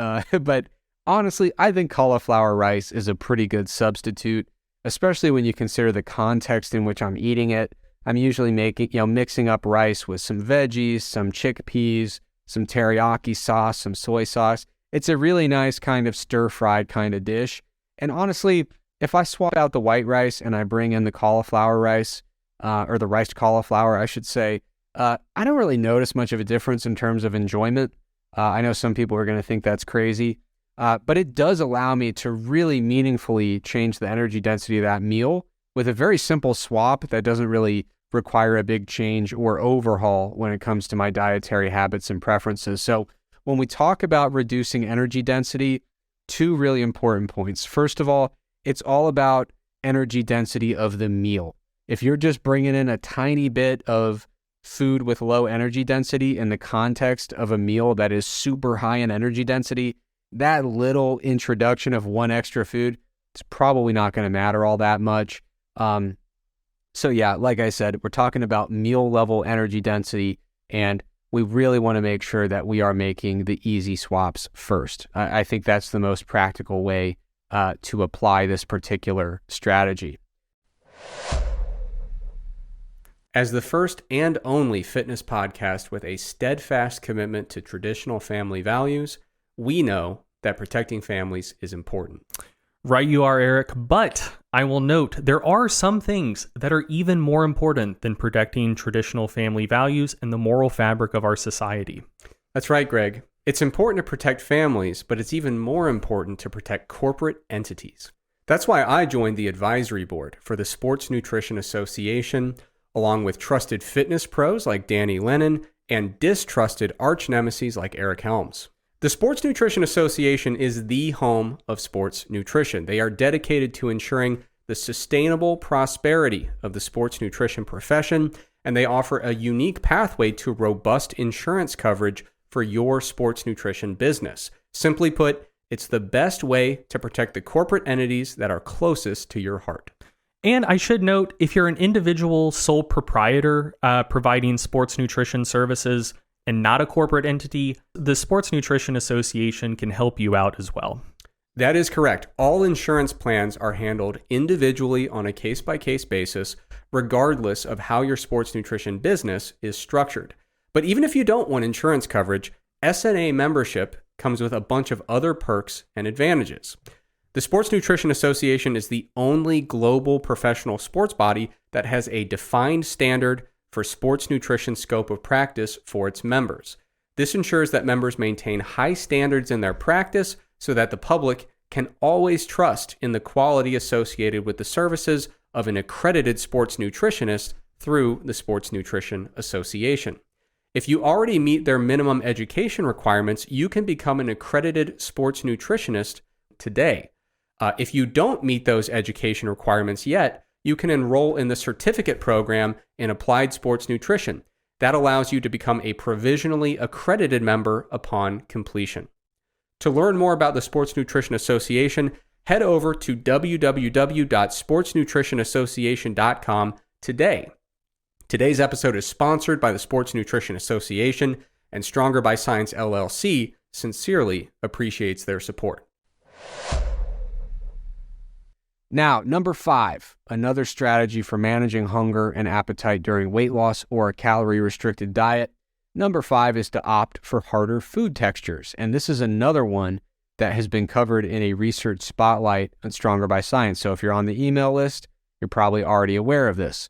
But honestly, I think cauliflower rice is a pretty good substitute, especially when you consider the context in which I'm eating it. I'm usually mixing up rice with some veggies, some chickpeas, some teriyaki sauce, some soy sauce. It's a really nice kind of stir-fried kind of dish. And honestly, if I swap out the white rice and I bring in the cauliflower rice, or the riced cauliflower, I should say, I don't really notice much of a difference in terms of enjoyment. I know some people are going to think that's crazy, but it does allow me to really meaningfully change the energy density of that meal with a very simple swap that doesn't really require a big change or overhaul when it comes to my dietary habits and preferences. So when we talk about reducing energy density, two really important points. First of all, it's all about energy density of the meal. If you're just bringing in a tiny bit of food with low energy density in the context of a meal that is super high in energy density, that little introduction of one extra food, it's probably not going to matter all that much. So yeah, like I said, we're talking about meal level energy density, and we really want to make sure that we are making the easy swaps first. I think that's the most practical way to apply this particular strategy. As the first and only fitness podcast with a steadfast commitment to traditional family values, we know that protecting families is important. Right you are, Eric, but I will note there are some things that are even more important than protecting traditional family values and the moral fabric of our society. That's right, Greg. It's important to protect families, but it's even more important to protect corporate entities. That's why I joined the advisory board for the Sports Nutrition Association, along with trusted fitness pros like Danny Lennon and distrusted arch nemesis like Eric Helms. The Sports Nutrition Association is the home of sports nutrition. They are dedicated to ensuring the sustainable prosperity of the sports nutrition profession, and they offer a unique pathway to robust insurance coverage for your sports nutrition business. Simply put, it's the best way to protect the corporate entities that are closest to your heart. And I should note, if you're an individual sole proprietor providing sports nutrition services and not a corporate entity, the Sports Nutrition Association can help you out as well. That is correct. All insurance plans are handled individually on a case-by-case basis, regardless of how your sports nutrition business is structured. But even if you don't want insurance coverage, SNA membership comes with a bunch of other perks and advantages. The Sports Nutrition Association is the only global professional sports body that has a defined standard for sports nutrition scope of practice for its members. This ensures that members maintain high standards in their practice so that the public can always trust in the quality associated with the services of an accredited sports nutritionist through the Sports Nutrition Association. If you already meet their minimum education requirements, you can become an accredited sports nutritionist today. If you don't meet those education requirements yet, you can enroll in the certificate program in applied sports nutrition. That allows you to become a provisionally accredited member upon completion. To learn more about the Sports Nutrition Association, head over to www.sportsnutritionassociation.com today. Today's episode is sponsored by the Sports Nutrition Association, and Stronger by Science LLC sincerely appreciates their support. Now, number 5, another strategy for managing hunger and appetite during weight loss or a calorie-restricted diet. Number 5 is to opt for harder food textures. And this is another one that has been covered in a research spotlight on Stronger by Science. So if you're on the email list, you're probably already aware of this.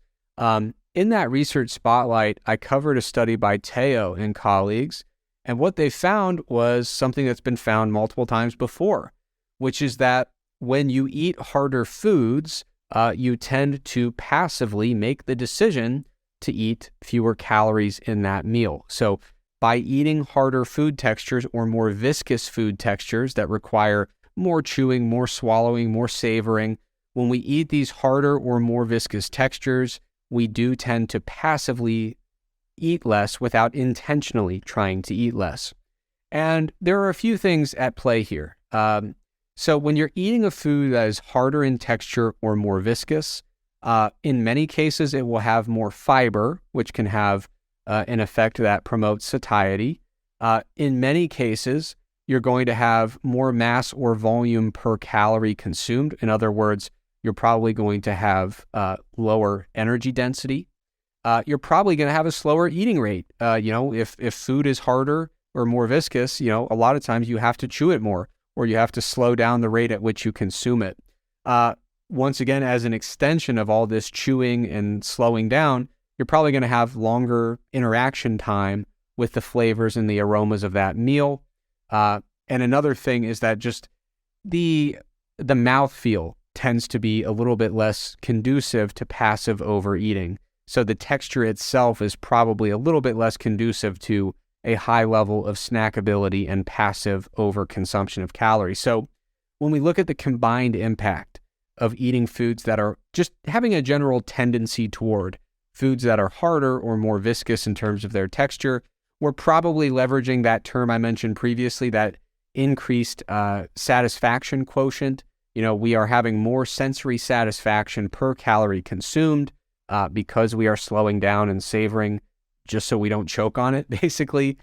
In that research spotlight, I covered a study by Teo and colleagues, and what they found was something that's been found multiple times before, which is that when you eat harder foods, you tend to passively make the decision to eat fewer calories in that meal. So by eating harder food textures or more viscous food textures that require more chewing, more swallowing, more savoring, when we eat these harder or more viscous textures, we do tend to passively eat less without intentionally trying to eat less. And there are a few things at play here. So when you're eating a food that is harder in texture or more viscous, in many cases it will have more fiber, which can have an effect that promotes satiety. In many cases, you're going to have more mass or volume per calorie consumed. In other words, you're probably going to have lower energy density. You're probably going to have a slower eating rate. If food is harder or more viscous, a lot of times you have to chew it more, or you have to slow down the rate at which you consume it. Once again, as an extension of all this chewing and slowing down, you're probably going to have longer interaction time with the flavors and the aromas of that meal. And another thing is that just the mouthfeel tends to be a little bit less conducive to passive overeating. So the texture itself is probably a little bit less conducive to a high level of snackability and passive overconsumption of calories. So when we look at the combined impact of eating foods that are just having a general tendency toward foods that are harder or more viscous in terms of their texture, we're probably leveraging that term I mentioned previously, that increased satisfaction quotient. We are having more sensory satisfaction per calorie consumed because we are slowing down and savoring just so we don't choke on it, basically.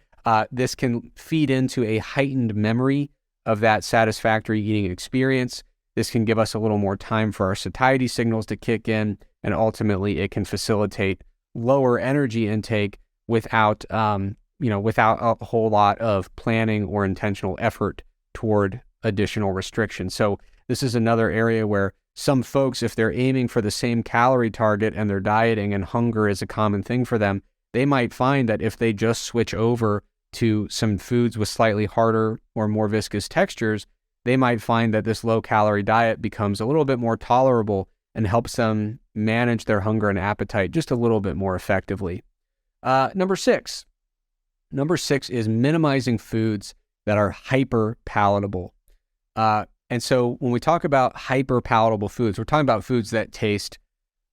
This can feed into a heightened memory of that satisfactory eating experience. This can give us a little more time for our satiety signals to kick in, and ultimately it can facilitate lower energy intake without a whole lot of planning or intentional effort toward additional restriction. So this is another area where some folks, if they're aiming for the same calorie target and they're dieting and hunger is a common thing for them, they might find that if they just switch over to some foods with slightly harder or more viscous textures, they might find that this low-calorie diet becomes a little bit more tolerable and helps them manage their hunger and appetite just a little bit more effectively. Number 6 is minimizing foods that are hyperpalatable. And so when we talk about hyperpalatable foods, we're talking about foods that taste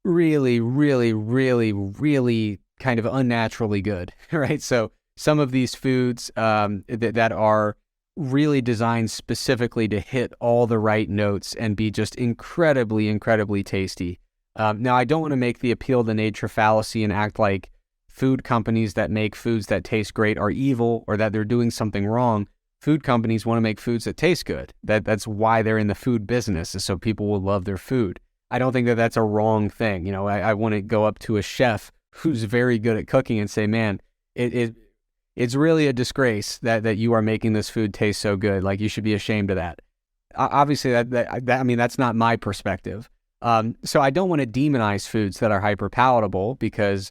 really, really, really, really kind of unnaturally good, right? So some of these foods that are really designed specifically to hit all the right notes and be just incredibly, incredibly tasty. Now, I don't want to make the appeal to nature fallacy and act like food companies that make foods that taste great are evil or that they're doing something wrong. Food companies want to make foods that taste good. That's why they're in the food business, is so people will love their food. I don't think that that's a wrong thing. I want to go up to a chef who's very good at cooking and say, man, it's really a disgrace that you are making this food taste so good. Like, you should be ashamed of that. Obviously, that's not my perspective. So I don't want to demonize foods that are hyperpalatable because,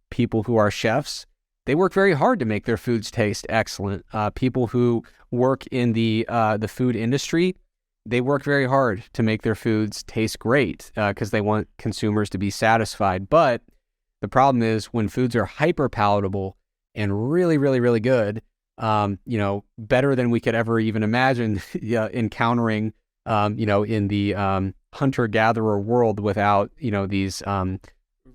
people who are chefs, they work very hard to make their foods taste excellent. People who work in the food industry, they work very hard to make their foods taste great because they want consumers to be satisfied. But the problem is when foods are hyperpalatable and really, really, really good, better than we could ever even imagine encountering, in the hunter-gatherer world without, these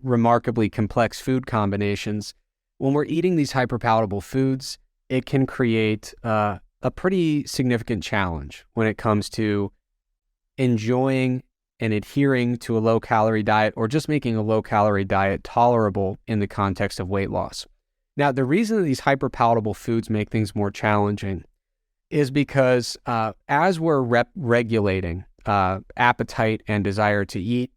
remarkably complex food combinations. When we're eating these hyperpalatable foods, it can create a pretty significant challenge when it comes to enjoying and adhering to a low-calorie diet, or just making a low-calorie diet tolerable in the context of weight loss. Now, the reason that these hyperpalatable foods make things more challenging is because as we're regulating appetite and desire to eat,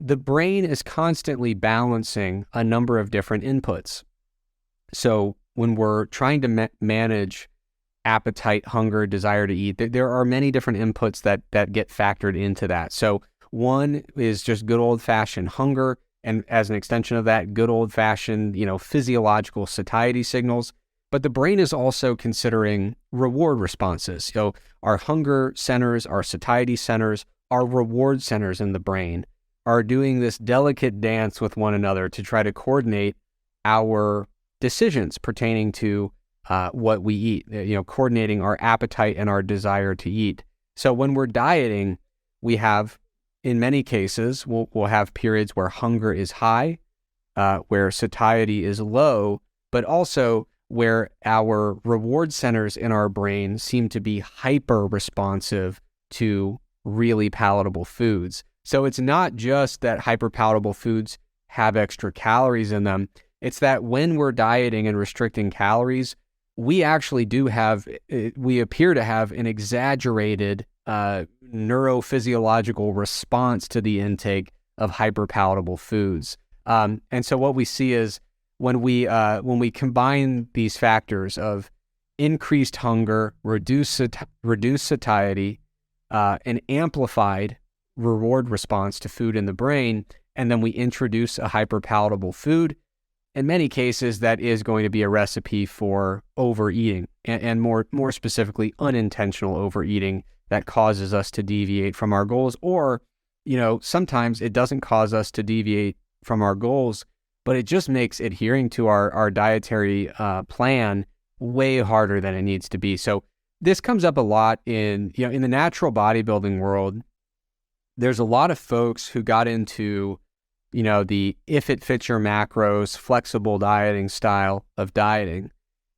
the brain is constantly balancing a number of different inputs. So when we're trying to manage appetite, hunger, desire to eat, there are many different inputs that get factored into that. So one is just good old-fashioned hunger, and as an extension of that, good old-fashioned, physiological satiety signals. But the brain is also considering reward responses. So our hunger centers, our satiety centers, our reward centers in the brain are doing this delicate dance with one another to try to coordinate our decisions pertaining to what we eat, coordinating our appetite and our desire to eat. So when we're dieting, we have, in many cases, we'll have periods where hunger is high, where satiety is low, but also where our reward centers in our brain seem to be hyper responsive to really palatable foods. So it's not just that hyperpalatable foods have extra calories in them. It's that when we're dieting and restricting calories, we appear to have an exaggerated neurophysiological response to the intake of hyperpalatable foods. And so what we see is when we combine these factors of increased hunger, reduced satiety, an amplified reward response to food in the brain, and then we introduce a hyperpalatable food, in many cases that is going to be a recipe for overeating, and more specifically unintentional overeating that causes us to deviate from our goals. Or sometimes it doesn't cause us to deviate from our goals, but it just makes adhering to our dietary plan way harder than it needs to be. So this comes up a lot in the natural bodybuilding world. There's a lot of folks who got into the if it fits your macros, flexible dieting style of dieting,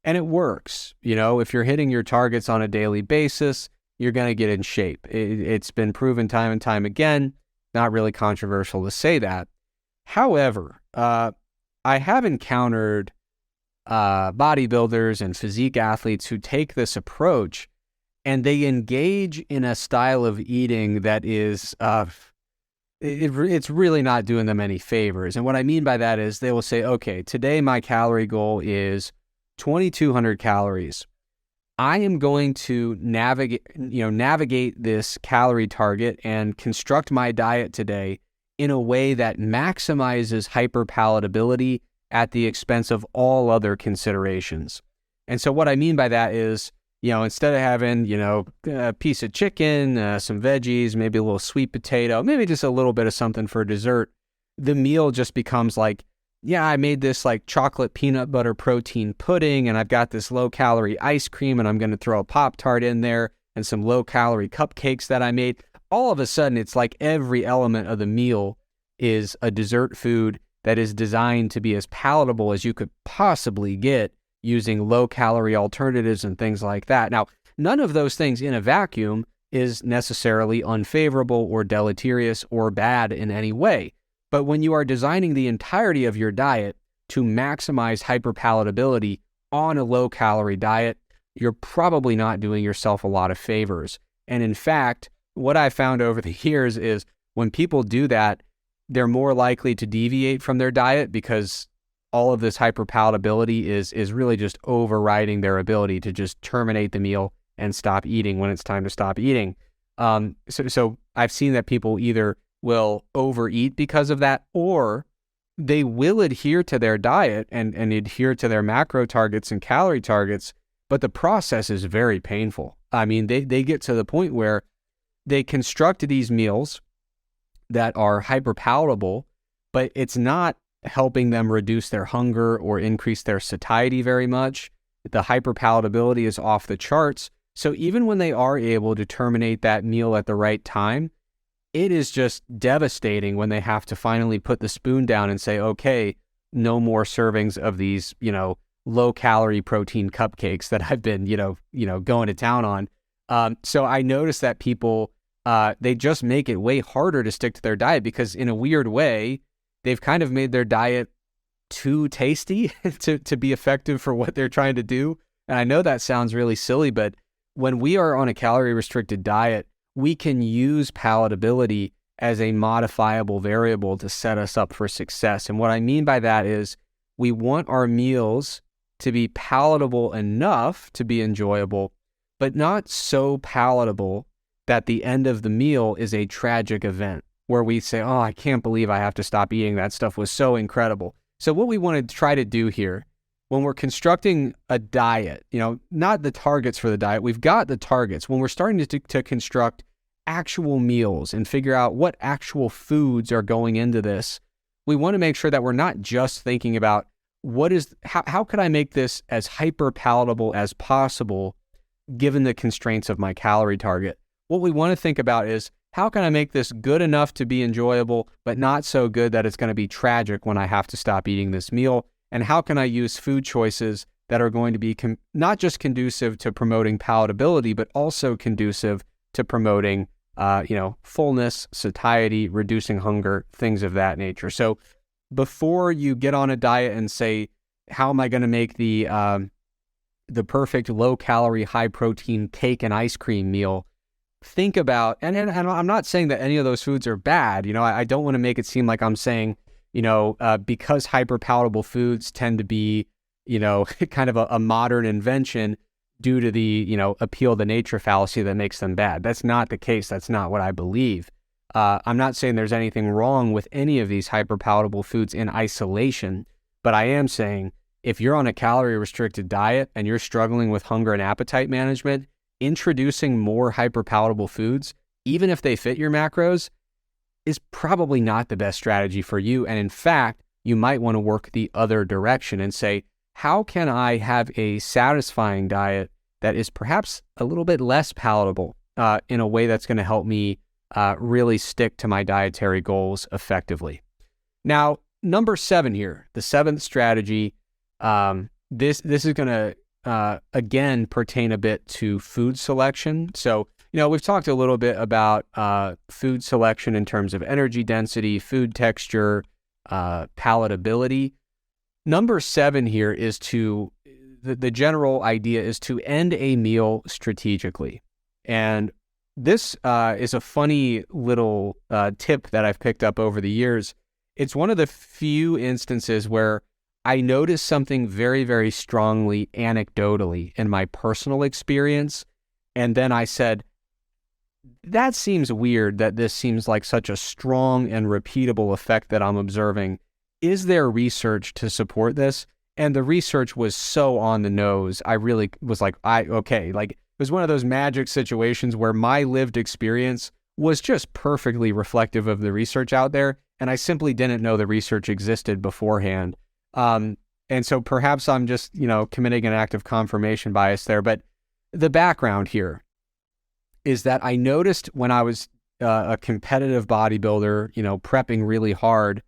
and it works. If you're hitting your targets on a daily basis, you're going to get in shape. It's been proven time and time again. Not really controversial to say that. However, I have encountered bodybuilders and physique athletes who take this approach and they engage in a style of eating that is, it's really not doing them any favors. And what I mean by that is they will say, okay, today my calorie goal is 2,200 calories. I am going to navigate this calorie target and construct my diet today in a way that maximizes hyperpalatability at the expense of all other considerations. And so what I mean by that is, instead of having, a piece of chicken, some veggies, maybe a little sweet potato, maybe just a little bit of something for dessert, the meal just becomes like, yeah, I made this like chocolate peanut butter protein pudding, and I've got this low calorie ice cream, and I'm going to throw a Pop-Tart in there and some low calorie cupcakes that I made. All of a sudden, it's like every element of the meal is a dessert food that is designed to be as palatable as you could possibly get using low-calorie alternatives and things like that. Now, none of those things in a vacuum is necessarily unfavorable or deleterious or bad in any way. But when you are designing the entirety of your diet to maximize hyperpalatability on a low-calorie diet, you're probably not doing yourself a lot of favors. And in fact, what I found over the years is when people do that, they're more likely to deviate from their diet because all of this hyperpalatability is really just overriding their ability to just terminate the meal and stop eating when it's time to stop eating. So I've seen that people either will overeat because of that, or they will adhere to their diet and adhere to their macro targets and calorie targets, but the process is very painful. I mean, they get to the point where they construct these meals that are hyperpalatable, but it's not helping them reduce their hunger or increase their satiety very much. The hyperpalatability is off the charts. So even when they are able to terminate that meal at the right time, it is just devastating when they have to finally put the spoon down and say, okay, no more servings of these, low calorie protein cupcakes that I've been, going to town on. So I noticed that people they just make it way harder to stick to their diet because in a weird way, they've kind of made their diet too tasty to be effective for what they're trying to do. And I know that sounds really silly, but when we are on a calorie restricted diet, we can use palatability as a modifiable variable to set us up for success. And what I mean by that is we want our meals to be palatable enough to be enjoyable, but not so palatable that the end of the meal is a tragic event where we say, oh, I can't believe I have to stop eating. That stuff was so incredible. So what we want to try to do here when we're constructing a diet, not the targets for the diet, we've got the targets. When we're starting to construct actual meals and figure out what actual foods are going into this, we want to make sure that we're not just thinking about how could I make this as hyper palatable as possible given the constraints of my calorie target. What we want to think about is how can I make this good enough to be enjoyable, but not so good that it's going to be tragic when I have to stop eating this meal? And how can I use food choices that are going to be not just conducive to promoting palatability, but also conducive to promoting, fullness, satiety, reducing hunger, things of that nature. So before you get on a diet and say, how am I going to make the perfect low-calorie, high-protein cake and ice cream meal, think about, and I'm not saying that any of those foods are bad. I don't want to make it seem like I'm saying, because hyperpalatable foods tend to be, kind of a modern invention due to the, appeal to nature fallacy that makes them bad. That's not the case. That's not what I believe. I'm not saying there's anything wrong with any of these hyperpalatable foods in isolation, but I am saying if you're on a calorie restricted diet and you're struggling with hunger and appetite management, introducing more hyperpalatable foods, even if they fit your macros, is probably not the best strategy for you. And in fact, you might want to work the other direction and say, how can I have a satisfying diet that is perhaps a little bit less palatable in a way that's going to help me really stick to my dietary goals effectively? Now, number 7 here, the 7th strategy, this is going to again pertain a bit to food selection. So, we've talked a little bit about food selection in terms of energy density, food texture, palatability. Number 7 here is the general idea is to end a meal strategically. And this is a funny little tip that I've picked up over the years. It's one of the few instances where I noticed something very, very strongly anecdotally in my personal experience. And then I said, that seems weird that this seems like such a strong and repeatable effect that I'm observing. Is there research to support this? And the research was so on the nose. I really was like, it was one of those magic situations where my lived experience was just perfectly reflective of the research out there. And I simply didn't know the research existed beforehand. And so perhaps I'm just, committing an act of confirmation bias there. But the background here is that I noticed when I was a competitive bodybuilder, prepping really hard,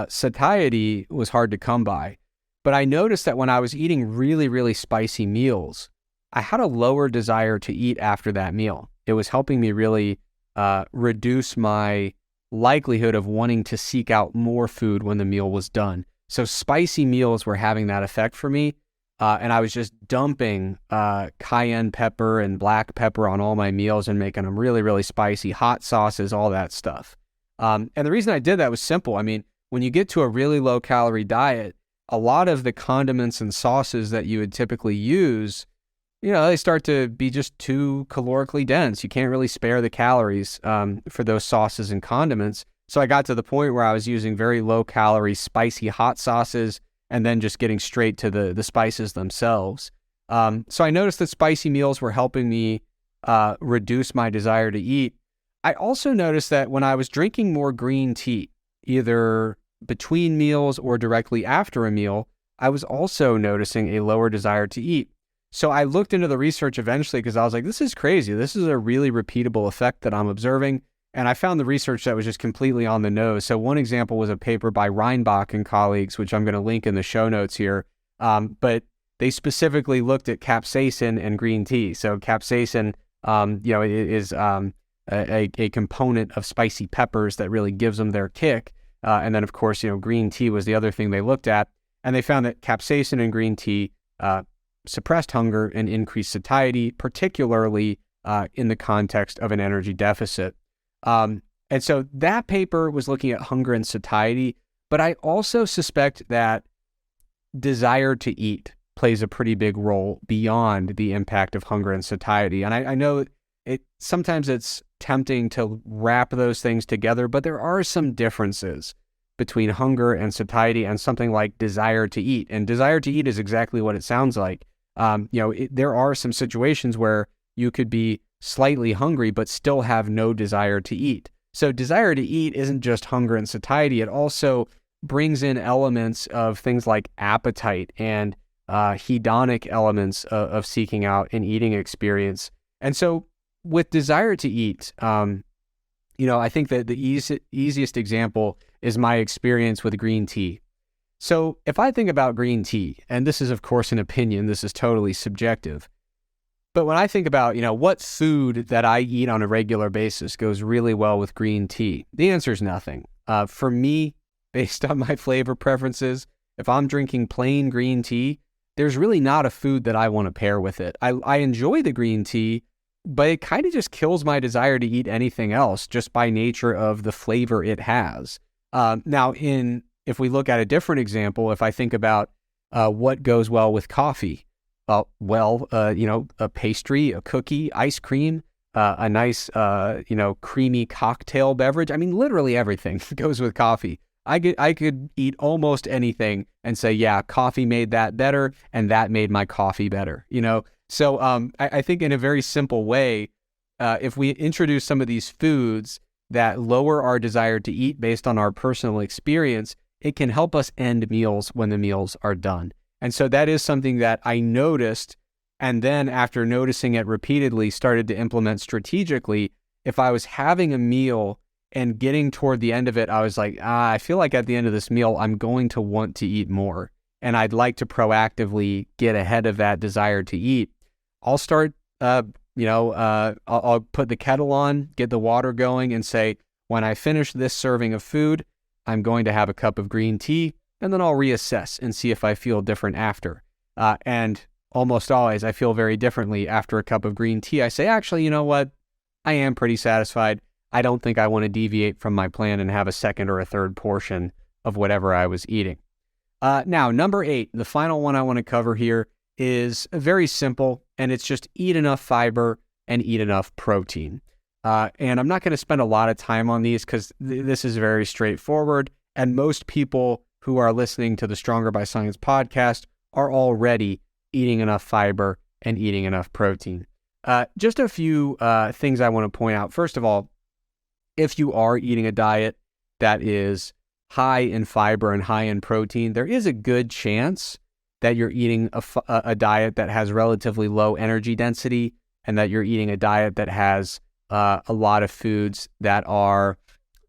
satiety was hard to come by. But I noticed that when I was eating really, really spicy meals, I had a lower desire to eat after that meal. It was helping me really reduce my likelihood of wanting to seek out more food when the meal was done. So spicy meals were having that effect for me. And I was just dumping cayenne pepper and black pepper on all my meals and making them really, really spicy, hot sauces, all that stuff. And the reason I did that was simple. I mean, when you get to a really low calorie diet, a lot of the condiments and sauces that you would typically use, they start to be just too calorically dense. You can't really spare the calories for those sauces and condiments. So I got to the point where I was using very low calorie, spicy hot sauces and then just getting straight to the spices themselves. So I noticed that spicy meals were helping me reduce my desire to eat. I also noticed that when I was drinking more green tea, either between meals or directly after a meal, I was also noticing a lower desire to eat. So I looked into the research eventually because I was like, this is crazy. This is a really repeatable effect that I'm observing. And I found the research that was just completely on the nose. So one example was a paper by Reinbach and colleagues, which I'm going to link in the show notes here. But they specifically looked at capsaicin and green tea. So capsaicin, is a component of spicy peppers that really gives them their kick. And then, of course, green tea was the other thing they looked at. And they found that capsaicin in green tea suppressed hunger and increased satiety, particularly in the context of an energy deficit. And so that paper was looking at hunger and satiety, but I also suspect that desire to eat plays a pretty big role beyond the impact of hunger and satiety. And I know sometimes it's tempting to wrap those things together, but there are some differences between hunger and satiety and something like desire to eat. And desire to eat is exactly what it sounds like. There are some situations where you could be slightly hungry but still have no desire to eat. So desire to eat isn't just hunger and satiety. It also brings in elements of things like appetite and hedonic elements of seeking out an eating experience. And so with desire to eat, I think that the easiest example is my experience with green tea. So if I think about green tea, and this is of course an opinion, this is totally subjective, but when I think about, what food that I eat on a regular basis goes really well with green tea, the answer is nothing. For me, based on my flavor preferences, if I'm drinking plain green tea, there's really not a food that I want to pair with it. I enjoy the green tea, but it kind of just kills my desire to eat anything else just by nature of the flavor it has. Now, if we look at a different example, if I think about what goes well with coffee, a pastry, a cookie, ice cream, a nice, creamy cocktail beverage. I mean, literally everything goes with coffee. I could eat almost anything and say, yeah, coffee made that better, and that made my coffee better, So I think in a very simple way, if we introduce some of these foods that lower our desire to eat based on our personal experience, it can help us end meals when the meals are done. And so that is something that I noticed, and then after noticing it repeatedly, started to implement strategically. If I was having a meal and getting toward the end of it, I was like, I feel like at the end of this meal, I'm going to want to eat more. And I'd like to proactively get ahead of that desire to eat. I'll start, I'll put the kettle on, get the water going, and say, when I finish this serving of food, I'm going to have a cup of green tea, and then I'll reassess and see if I feel different after. And almost always, I feel very differently after a cup of green tea. I say, actually, you know what? I am pretty satisfied. I don't think I want to deviate from my plan and have a second or a third portion of whatever I was eating. Now, number 8, the final one I want to cover here is very simple, and it's just eat enough fiber and eat enough protein. And I'm not going to spend a lot of time on these because this is very straightforward, and most people who are listening to the Stronger by Science podcast are already eating enough fiber and eating enough protein. Just a few things I want to point out. First of all, if you are eating a diet that is high in fiber and high in protein, there is a good chance that you're eating a diet that has relatively low energy density, and that you're eating a diet that has a lot of foods that are,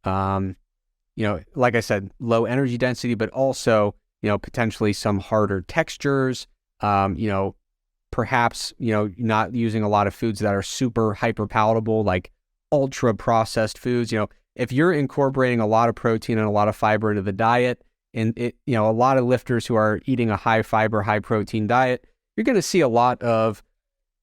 like I said, low energy density, but also, potentially some harder textures, perhaps, not using a lot of foods that are super hyperpalatable, like ultra processed foods. If you're incorporating a lot of protein and a lot of fiber into the diet, and a lot of lifters who are eating a high fiber, high protein diet, you're going to see a lot of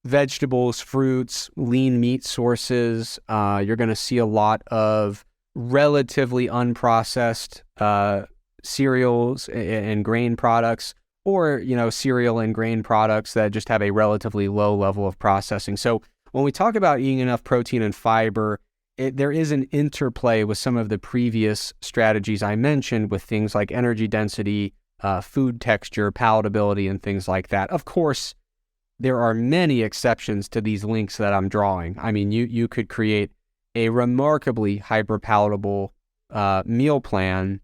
vegetables, fruits, lean meat sources. You're going to see a lot of relatively unprocessed cereals and grain products, or, cereal and grain products that just have a relatively low level of processing. So when we talk about eating enough protein and fiber, there is an interplay with some of the previous strategies I mentioned with things like energy density, food texture, palatability, and things like that. Of course, there are many exceptions to these links that I'm drawing. I mean, you could create a remarkably hyperpalatable meal plan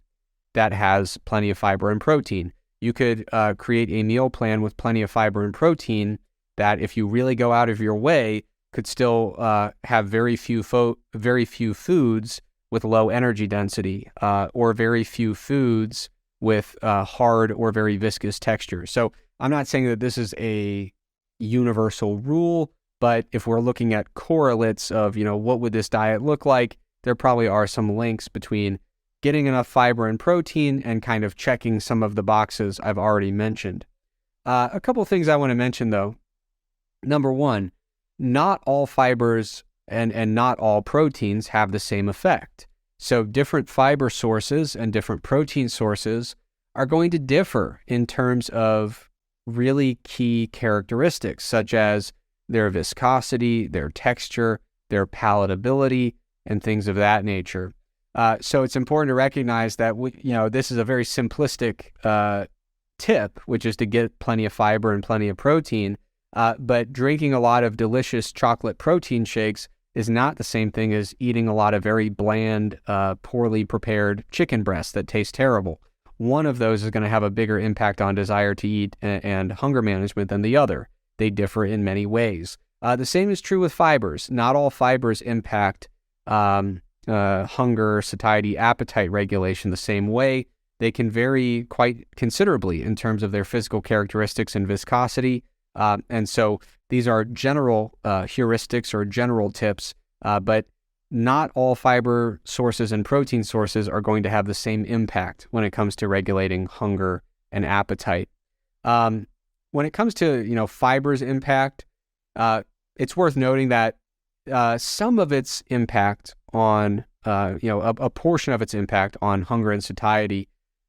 that has plenty of fiber and protein. You could create a meal plan with plenty of fiber and protein that, if you really go out of your way, could still have very few foods with low energy density, or very few foods with hard or very viscous textures. So I'm not saying that this is a universal rule, But if we're looking at correlates of, what would this diet look like, there probably are some links between getting enough fiber and protein and kind of checking some of the boxes I've already mentioned. A couple of things I want to mention, though. Number one, not all fibers and not all proteins have the same effect. So different fiber sources and different protein sources are going to differ in terms of really key characteristics, such as their viscosity, their texture, their palatability, and things of that nature. So it's important to recognize that this is a very simplistic tip, which is to get plenty of fiber and plenty of protein. But drinking a lot of delicious chocolate protein shakes is not the same thing as eating a lot of very bland, poorly prepared chicken breasts that taste terrible. One of those is going to have a bigger impact on desire to eat and hunger management than the other. They differ in many ways. The same is true with fibers. Not all fibers impact hunger, satiety, appetite regulation the same way. They can vary quite considerably in terms of their physical characteristics and viscosity. And so these are general heuristics or general tips, but not all fiber sources and protein sources are going to have the same impact when it comes to regulating hunger and appetite. When it comes to, fiber's impact, it's worth noting that some of its impact on, a portion of its impact on hunger and satiety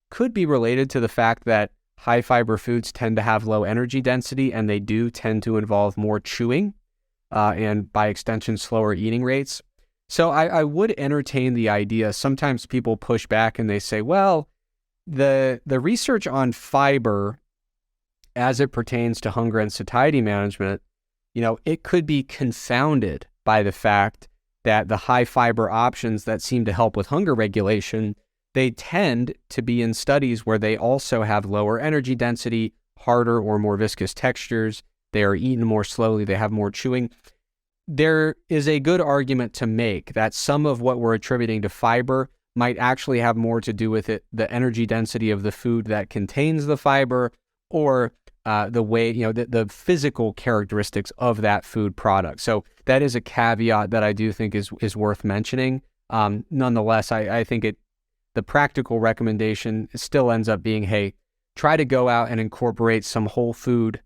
could be related to the fact that high fiber foods tend to have low energy density, and they do tend to involve more chewing and by extension, slower eating rates. So I would entertain the idea. Sometimes people push back and they say, well, the research on fiber as it pertains to hunger and satiety management, it could be confounded by the fact that the high fiber options that seem to help with hunger regulation, they tend to be in studies where they also have lower energy density, harder or more viscous textures. They are eaten more slowly. They have more chewing. There is a good argument to make that some of what we're attributing to fiber might actually have more to do with the energy density of the food that contains the fiber, or the way, the physical characteristics of that food product. So that is a caveat that I do think is worth mentioning. Nonetheless, I think the practical recommendation still ends up being, hey, try to go out and incorporate some whole food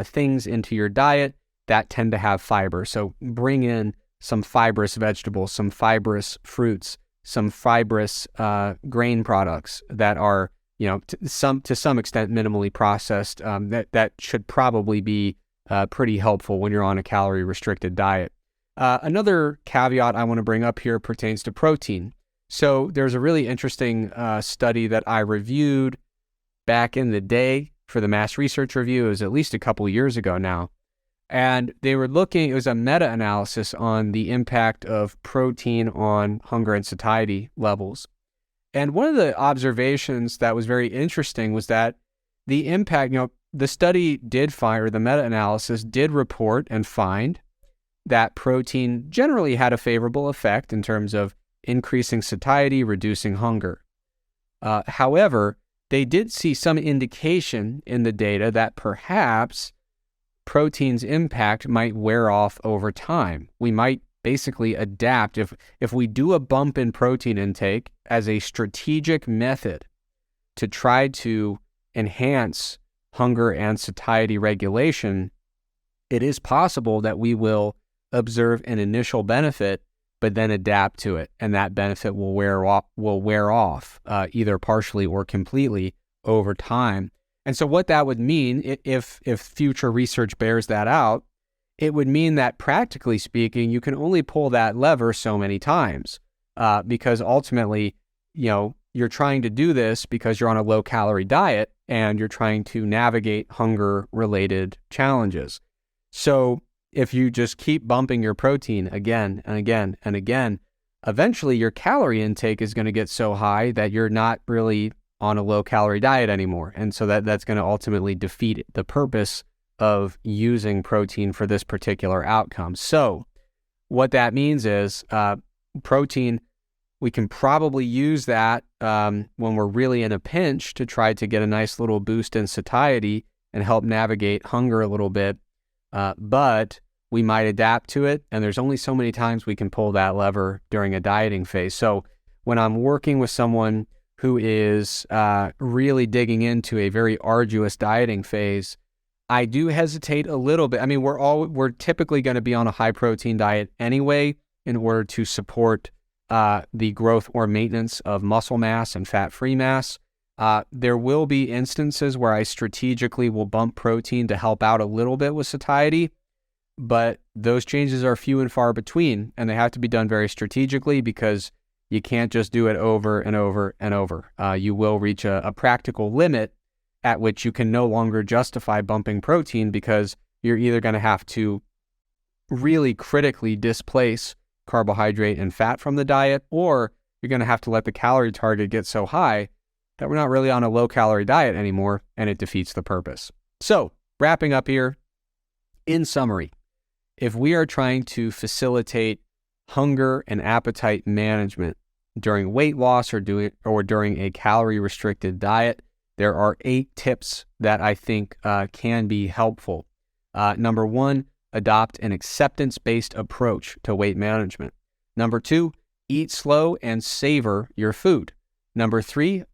things into your diet that tend to have fiber. So bring in some fibrous vegetables, some fibrous fruits, some fibrous grain products that are, to some extent minimally processed. That should probably be pretty helpful when you're on a calorie restricted diet. Another caveat I want to bring up here pertains to protein. So there's a really interesting study that I reviewed back in the day for the Mass Research Review. It was at least a couple years ago now. And they were it was a meta-analysis on the impact of protein on hunger and satiety levels. And one of the observations that was very interesting was that the impact, the study did find, or the meta-analysis did report and find that protein generally had a favorable effect in terms of increasing satiety, reducing hunger. However, they did see some indication in the data that perhaps protein's impact might wear off over time. We might basically adapt if we do a bump in protein intake as a strategic method to try to enhance hunger and satiety regulation. It is possible that we will observe an initial benefit, but then adapt to it, and that benefit will wear off either partially or completely over time. And so what that would mean, if future research bears that out, it would mean that practically speaking, you can only pull that lever so many times, because ultimately, you're trying to do this because you're on a low-calorie diet and you're trying to navigate hunger-related challenges. So if you just keep bumping your protein again and again and again, eventually your calorie intake is going to get so high that you're not really on a low-calorie diet anymore. And so that's going to ultimately defeat the purpose of using protein for this particular outcome. So what that means is protein, we can probably use that when we're really in a pinch to try to get a nice little boost in satiety and help navigate hunger a little bit. but we might adapt to it. And there's only so many times we can pull that lever during a dieting phase. So when I'm working with someone who is really digging into a very arduous dieting phase, I do hesitate a little bit. I mean, we're typically going to be on a high protein diet anyway in order to support the growth or maintenance of muscle mass and fat-free mass. There will be instances where I strategically will bump protein to help out a little bit with satiety, but those changes are few and far between, and they have to be done very strategically because you can't just do it over and over and over. You will reach a practical limit at which you can no longer justify bumping protein because you're either going to have to really critically displace carbohydrate and fat from the diet, or you're going to have to let the calorie target get so high that we're not really on a low-calorie diet anymore, and it defeats the purpose. So, wrapping up here, in summary, if we are trying to facilitate hunger and appetite management during weight loss or during a calorie-restricted diet, there are 8 tips that I think can be helpful. Number 1, adopt an acceptance-based approach to weight management. Number 2, eat slow and savor your food. Number 3,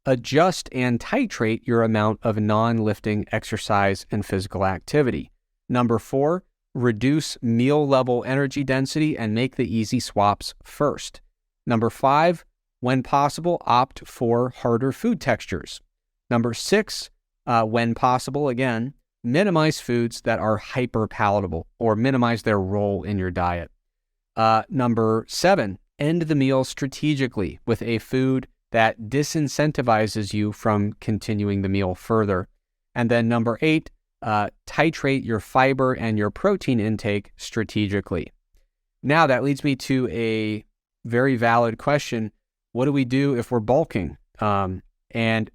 adjust and titrate your amount of non-lifting exercise and physical activity. Number 4, reduce meal-level energy density and make the easy swaps first. Number 5, when possible, opt for harder food textures. Number 6, when possible, again, minimize foods that are hyperpalatable or minimize their role in your diet. Number 7, end the meal strategically with a food that disincentivizes you from continuing the meal further. And then number 8, titrate your fiber and your protein intake strategically. Now that leads me to a very valid question. What do we do if we're bulking? And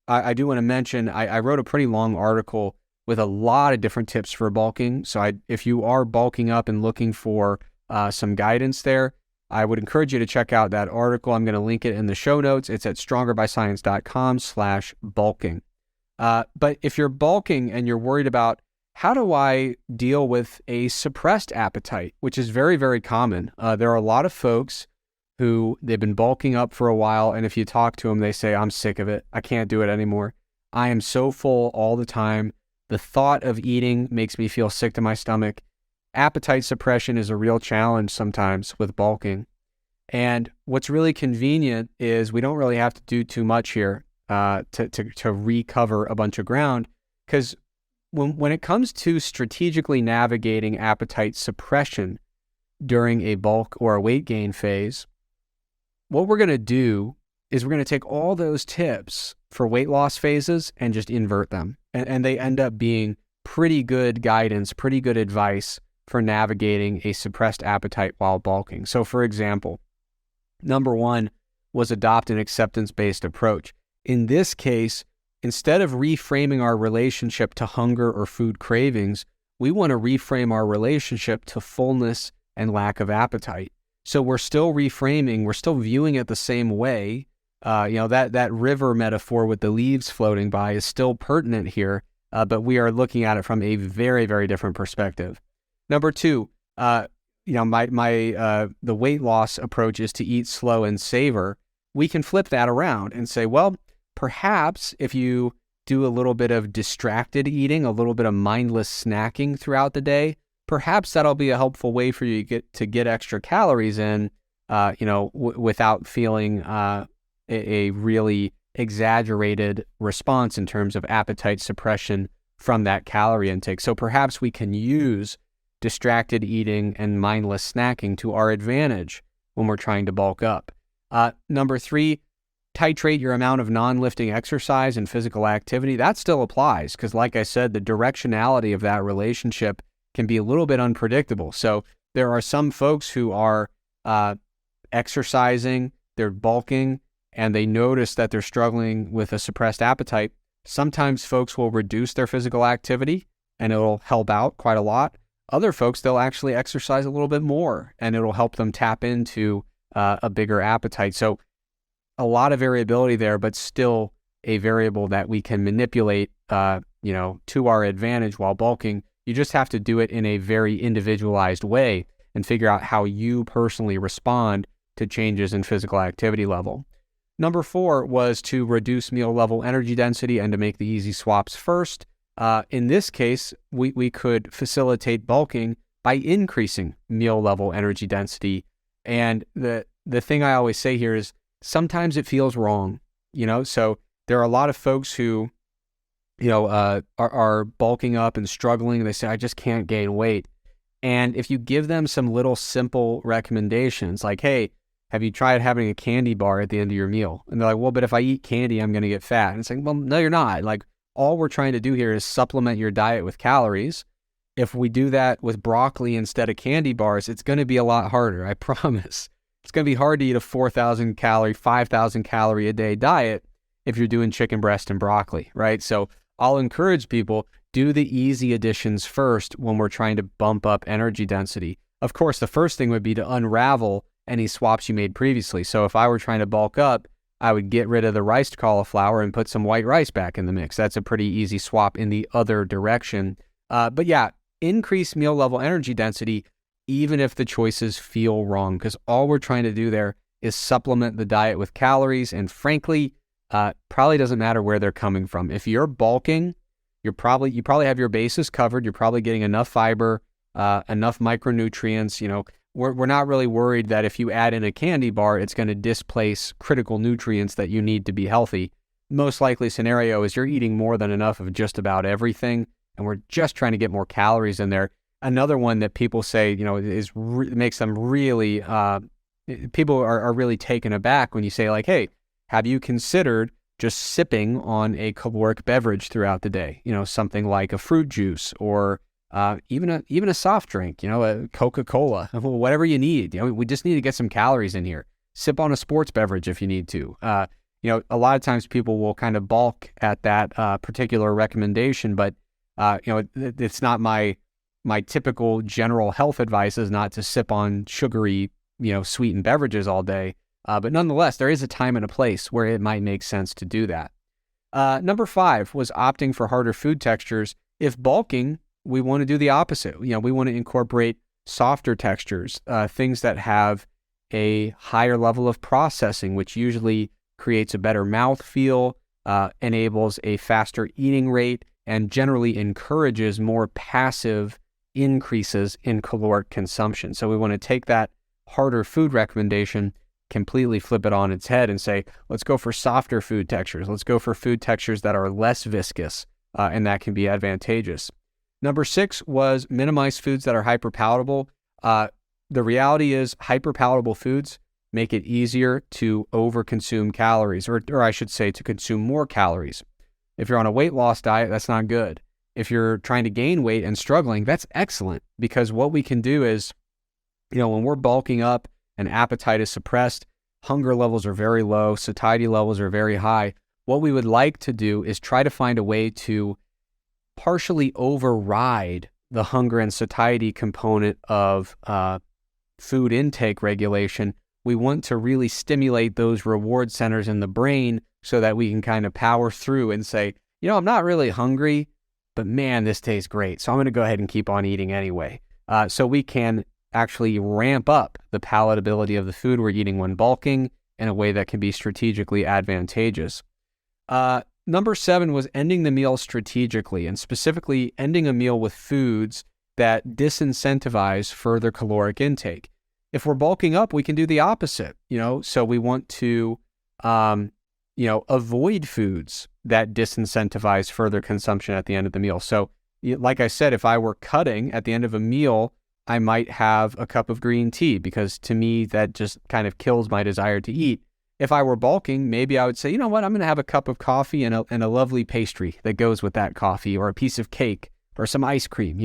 I do want to mention, I wrote a pretty long article with a lot of different tips for bulking. So if you are bulking up and looking for some guidance there, I would encourage you to check out that article. I'm going to link it in the show notes. It's at strongerbyscience.com/bulking. But if you're bulking and you're worried about how do I deal with a suppressed appetite, which is very, very common. There are a lot of folks who they've been bulking up for a while, and if you talk to them, they say, I'm sick of it. I can't do it anymore. I am so full all the time. The thought of eating makes me feel sick to my stomach. Appetite suppression is a real challenge sometimes with bulking. And what's really convenient is we don't really have to do too much here to recover a bunch of ground, because when it comes to strategically navigating appetite suppression during a bulk or a weight gain phase, what we're going to do is we're going to take all those tips for weight loss phases and just invert them. And they end up being pretty good guidance, pretty good advice for navigating a suppressed appetite while bulking. So for example, number 1 was adopt an acceptance-based approach. In this case, instead of reframing our relationship to hunger or food cravings, we want to reframe our relationship to fullness and lack of appetite. So we're still reframing, we're still viewing it the same way. That river metaphor with the leaves floating by is still pertinent here, but we are looking at it from a very, very different perspective. Number 2, the weight loss approach is to eat slow and savor. We can flip that around and say, well, perhaps if you do a little bit of distracted eating, a little bit of mindless snacking throughout the day, perhaps that'll be a helpful way for you to get extra calories in, without feeling a really exaggerated response in terms of appetite suppression from that calorie intake. So perhaps we can use distracted eating and mindless snacking to our advantage when we're trying to bulk up. Number 3, titrate your amount of non-lifting exercise and physical activity. That still applies because, like I said, the directionality of that relationship can be a little bit unpredictable. So there are some folks who are exercising, they're bulking, and they notice that they're struggling with a suppressed appetite. Sometimes folks will reduce their physical activity and it'll help out quite a lot. Other folks, they'll actually exercise a little bit more and it'll help them tap into a bigger appetite. So a lot of variability there, but still a variable that we can manipulate, to our advantage while bulking. You just have to do it in a very individualized way and figure out how you personally respond to changes in physical activity level. Number 4 was to reduce meal level energy density and to make the easy swaps first. In this case, we could facilitate bulking by increasing meal level energy density. And the thing I always say here is sometimes it feels wrong, so there are a lot of folks who, are bulking up and struggling. They say, I just can't gain weight. And if you give them some little simple recommendations like, hey, have you tried having a candy bar at the end of your meal? And they're like, well, but if I eat candy, I'm going to get fat. And it's like, well, no, you're not. Like, all we're trying to do here is supplement your diet with calories. If we do that with broccoli instead of candy bars, it's going to be a lot harder. I promise. It's going to be hard to eat a 4,000 calorie, 5,000 calorie a day diet if you're doing chicken breast and broccoli, right? So I'll encourage people, do the easy additions first when we're trying to bump up energy density. Of course, the first thing would be to unravel any swaps you made previously. So if I were trying to bulk up, I would get rid of the riced cauliflower and put some white rice back in the mix. That's a pretty easy swap in the other direction. But yeah, increase meal level energy density, even if the choices feel wrong, because all we're trying to do there is supplement the diet with calories. And frankly, probably doesn't matter where they're coming from. If you're bulking, you probably have your bases covered. You're probably getting enough fiber, enough micronutrients. We're not really worried that if you add in a candy bar, it's going to displace critical nutrients that you need to be healthy. Most likely scenario is you're eating more than enough of just about everything, and we're just trying to get more calories in there. Another one that people say, makes them really, people are really taken aback when you say like, hey, have you considered just sipping on a caloric beverage throughout the day? Something like a fruit juice or even a soft drink, a Coca-Cola, whatever you need. We just need to get some calories in here. Sip on a sports beverage if you need to. A lot of times people will kind of balk at that particular recommendation, but it's not my typical general health advice is not to sip on sugary, sweetened beverages all day. But nonetheless, there is a time and a place where it might make sense to do that. Number 5 was opting for harder food textures. If bulking, we want to do the opposite. We want to incorporate softer textures, things that have a higher level of processing, which usually creates a better mouthfeel, enables a faster eating rate, and generally encourages more passive increases in caloric consumption. So we want to take that harder food recommendation, completely flip it on its head and say, let's go for softer food textures. Let's go for food textures that are less viscous, and that can be advantageous. Number 6 was minimize foods that are hyperpalatable. The reality is hyperpalatable foods make it easier to overconsume calories, or I should say to consume more calories. If you're on a weight loss diet, that's not good. If you're trying to gain weight and struggling, that's excellent, because what we can do is, when we're bulking up and appetite is suppressed, hunger levels are very low, satiety levels are very high. What we would like to do is try to find a way to partially override the hunger and satiety component of food intake regulation. We want to really stimulate those reward centers in the brain so that we can kind of power through and say, I'm not really hungry, but man, this tastes great. So I'm going to go ahead and keep on eating anyway. So we can actually ramp up the palatability of the food we're eating when bulking in a way that can be strategically advantageous. Number 7 was ending the meal strategically, and specifically ending a meal with foods that disincentivize further caloric intake. If we're bulking up, we can do the opposite, so we want to, avoid foods that disincentivize further consumption at the end of the meal. So like I said, if I were cutting at the end of a meal, I might have a cup of green tea because to me, that just kind of kills my desire to eat. If I were bulking, maybe I would say, I'm going to have a cup of coffee and a lovely pastry that goes with that coffee, or a piece of cake or some ice cream,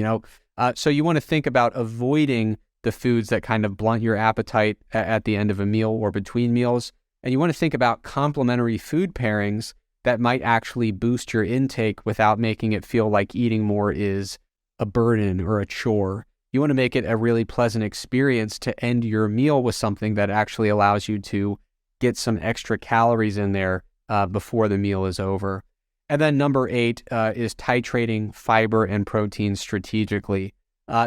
So you want to think about avoiding the foods that kind of blunt your appetite at the end of a meal or between meals. And you want to think about complementary food pairings that might actually boost your intake without making it feel like eating more is a burden or a chore. You want to make it a really pleasant experience to end your meal with something that actually allows you to get some extra calories in there before the meal is over. And then number 8 is titrating fiber and protein strategically.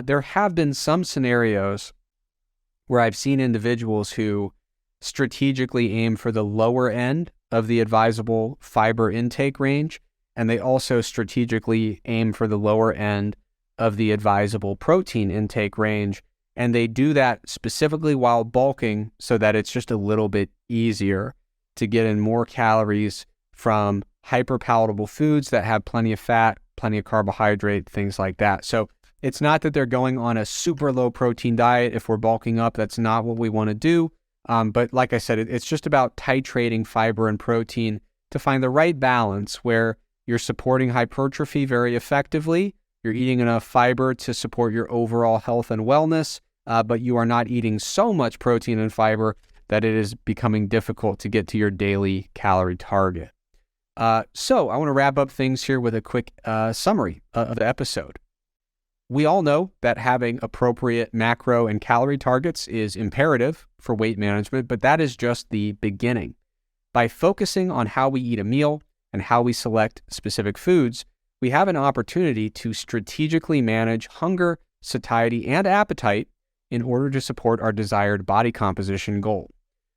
There have been some scenarios where I've seen individuals who strategically aim for the lower end of the advisable fiber intake range, and they also strategically aim for the lower end of the advisable protein intake range. And they do that specifically while bulking so that it's just a little bit easier to get in more calories from hyperpalatable foods that have plenty of fat, plenty of carbohydrate, things like that. So it's not that they're going on a super low protein diet if we're bulking up. That's not what we want to do. But like I said, it's just about titrating fiber and protein to find the right balance where you're supporting hypertrophy very effectively, you're eating enough fiber to support your overall health and wellness, but you are not eating so much protein and fiber that it is becoming difficult to get to your daily calorie target. So I want to wrap up things here with a quick summary of the episode. We all know that having appropriate macro and calorie targets is imperative for weight management, but that is just the beginning. By focusing on how we eat a meal and how we select specific foods, we have an opportunity to strategically manage hunger, satiety, and appetite in order to support our desired body composition goal.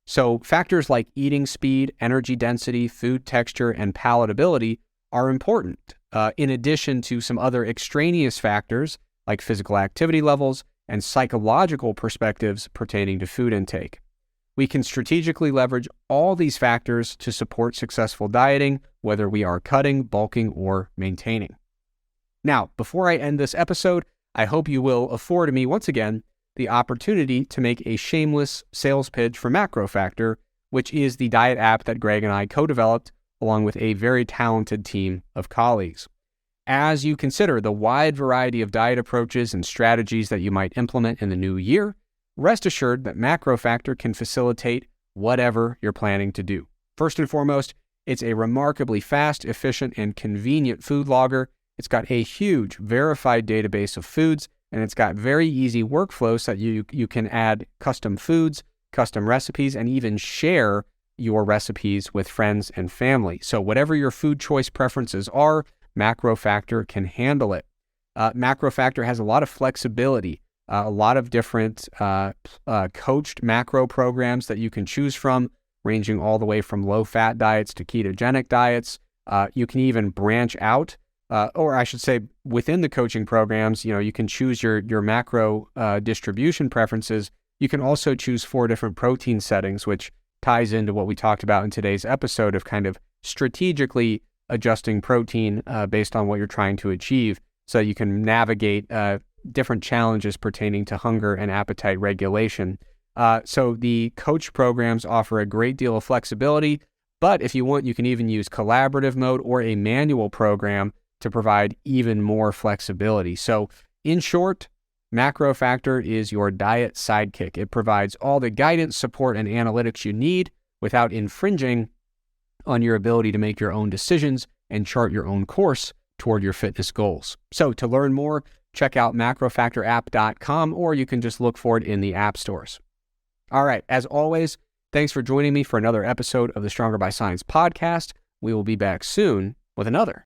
So factors like eating speed, energy density, food texture, and palatability are important, in addition to some other extraneous factors like physical activity levels and psychological perspectives pertaining to food intake. We can strategically leverage all these factors to support successful dieting, whether we are cutting, bulking, or maintaining. Now, before I end this episode, I hope you will afford me once again the opportunity to make a shameless sales pitch for MacroFactor, which is the diet app that Greg and I co-developed along with a very talented team of colleagues. As you consider the wide variety of diet approaches and strategies that you might implement in the new year, rest assured that MacroFactor can facilitate whatever you're planning to do. First and foremost, it's a remarkably fast, efficient, and convenient food logger. It's got a huge verified database of foods, and it's got very easy workflows that you can add custom foods, custom recipes, and even share your recipes with friends and family. So whatever your food choice preferences are, MacroFactor can handle it. MacroFactor has a lot of flexibility, a lot of different coached macro programs that you can choose from, ranging all the way from low-fat diets to ketogenic diets. You can even branch out, or I should say within the coaching programs, you can choose your macro distribution preferences. You can also choose 4 different protein settings, which ties into what we talked about in today's episode of kind of strategically adjusting protein based on what you're trying to achieve so you can navigate different challenges pertaining to hunger and appetite regulation. So the coach programs offer a great deal of flexibility, but if you want, you can even use collaborative mode or a manual program to provide even more flexibility. So in short, MacroFactor is your diet sidekick. It provides all the guidance, support, and analytics you need without infringing on your ability to make your own decisions and chart your own course toward your fitness goals. So to learn more, check out macrofactorapp.com, or you can just look for it in the app stores. All right, as always, thanks for joining me for another episode of the Stronger by Science podcast. We will be back soon with another.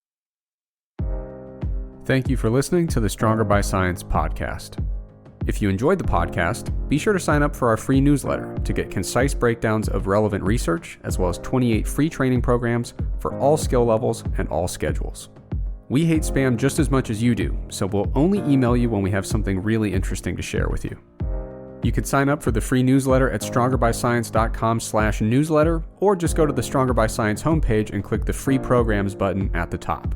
Thank you for listening to the Stronger by Science podcast. If you enjoyed the podcast, be sure to sign up for our free newsletter to get concise breakdowns of relevant research, as well as 28 free training programs for all skill levels and all schedules. We hate spam just as much as you do, so we'll only email you when we have something really interesting to share with you. You can sign up for the free newsletter at strongerbyscience.com/newsletter, or just go to the Stronger by Science homepage and click the free programs button at the top.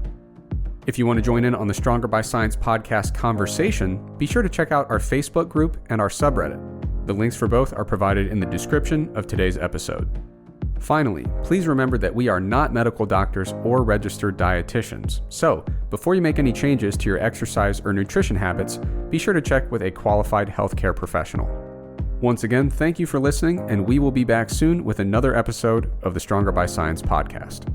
If you want to join in on the Stronger by Science podcast conversation, be sure to check out our Facebook group and our subreddit. The links for both are provided in the description of today's episode. Finally, please remember that we are not medical doctors or registered dietitians. So, before you make any changes to your exercise or nutrition habits, be sure to check with a qualified healthcare professional. Once again, thank you for listening, and we will be back soon with another episode of the Stronger by Science podcast.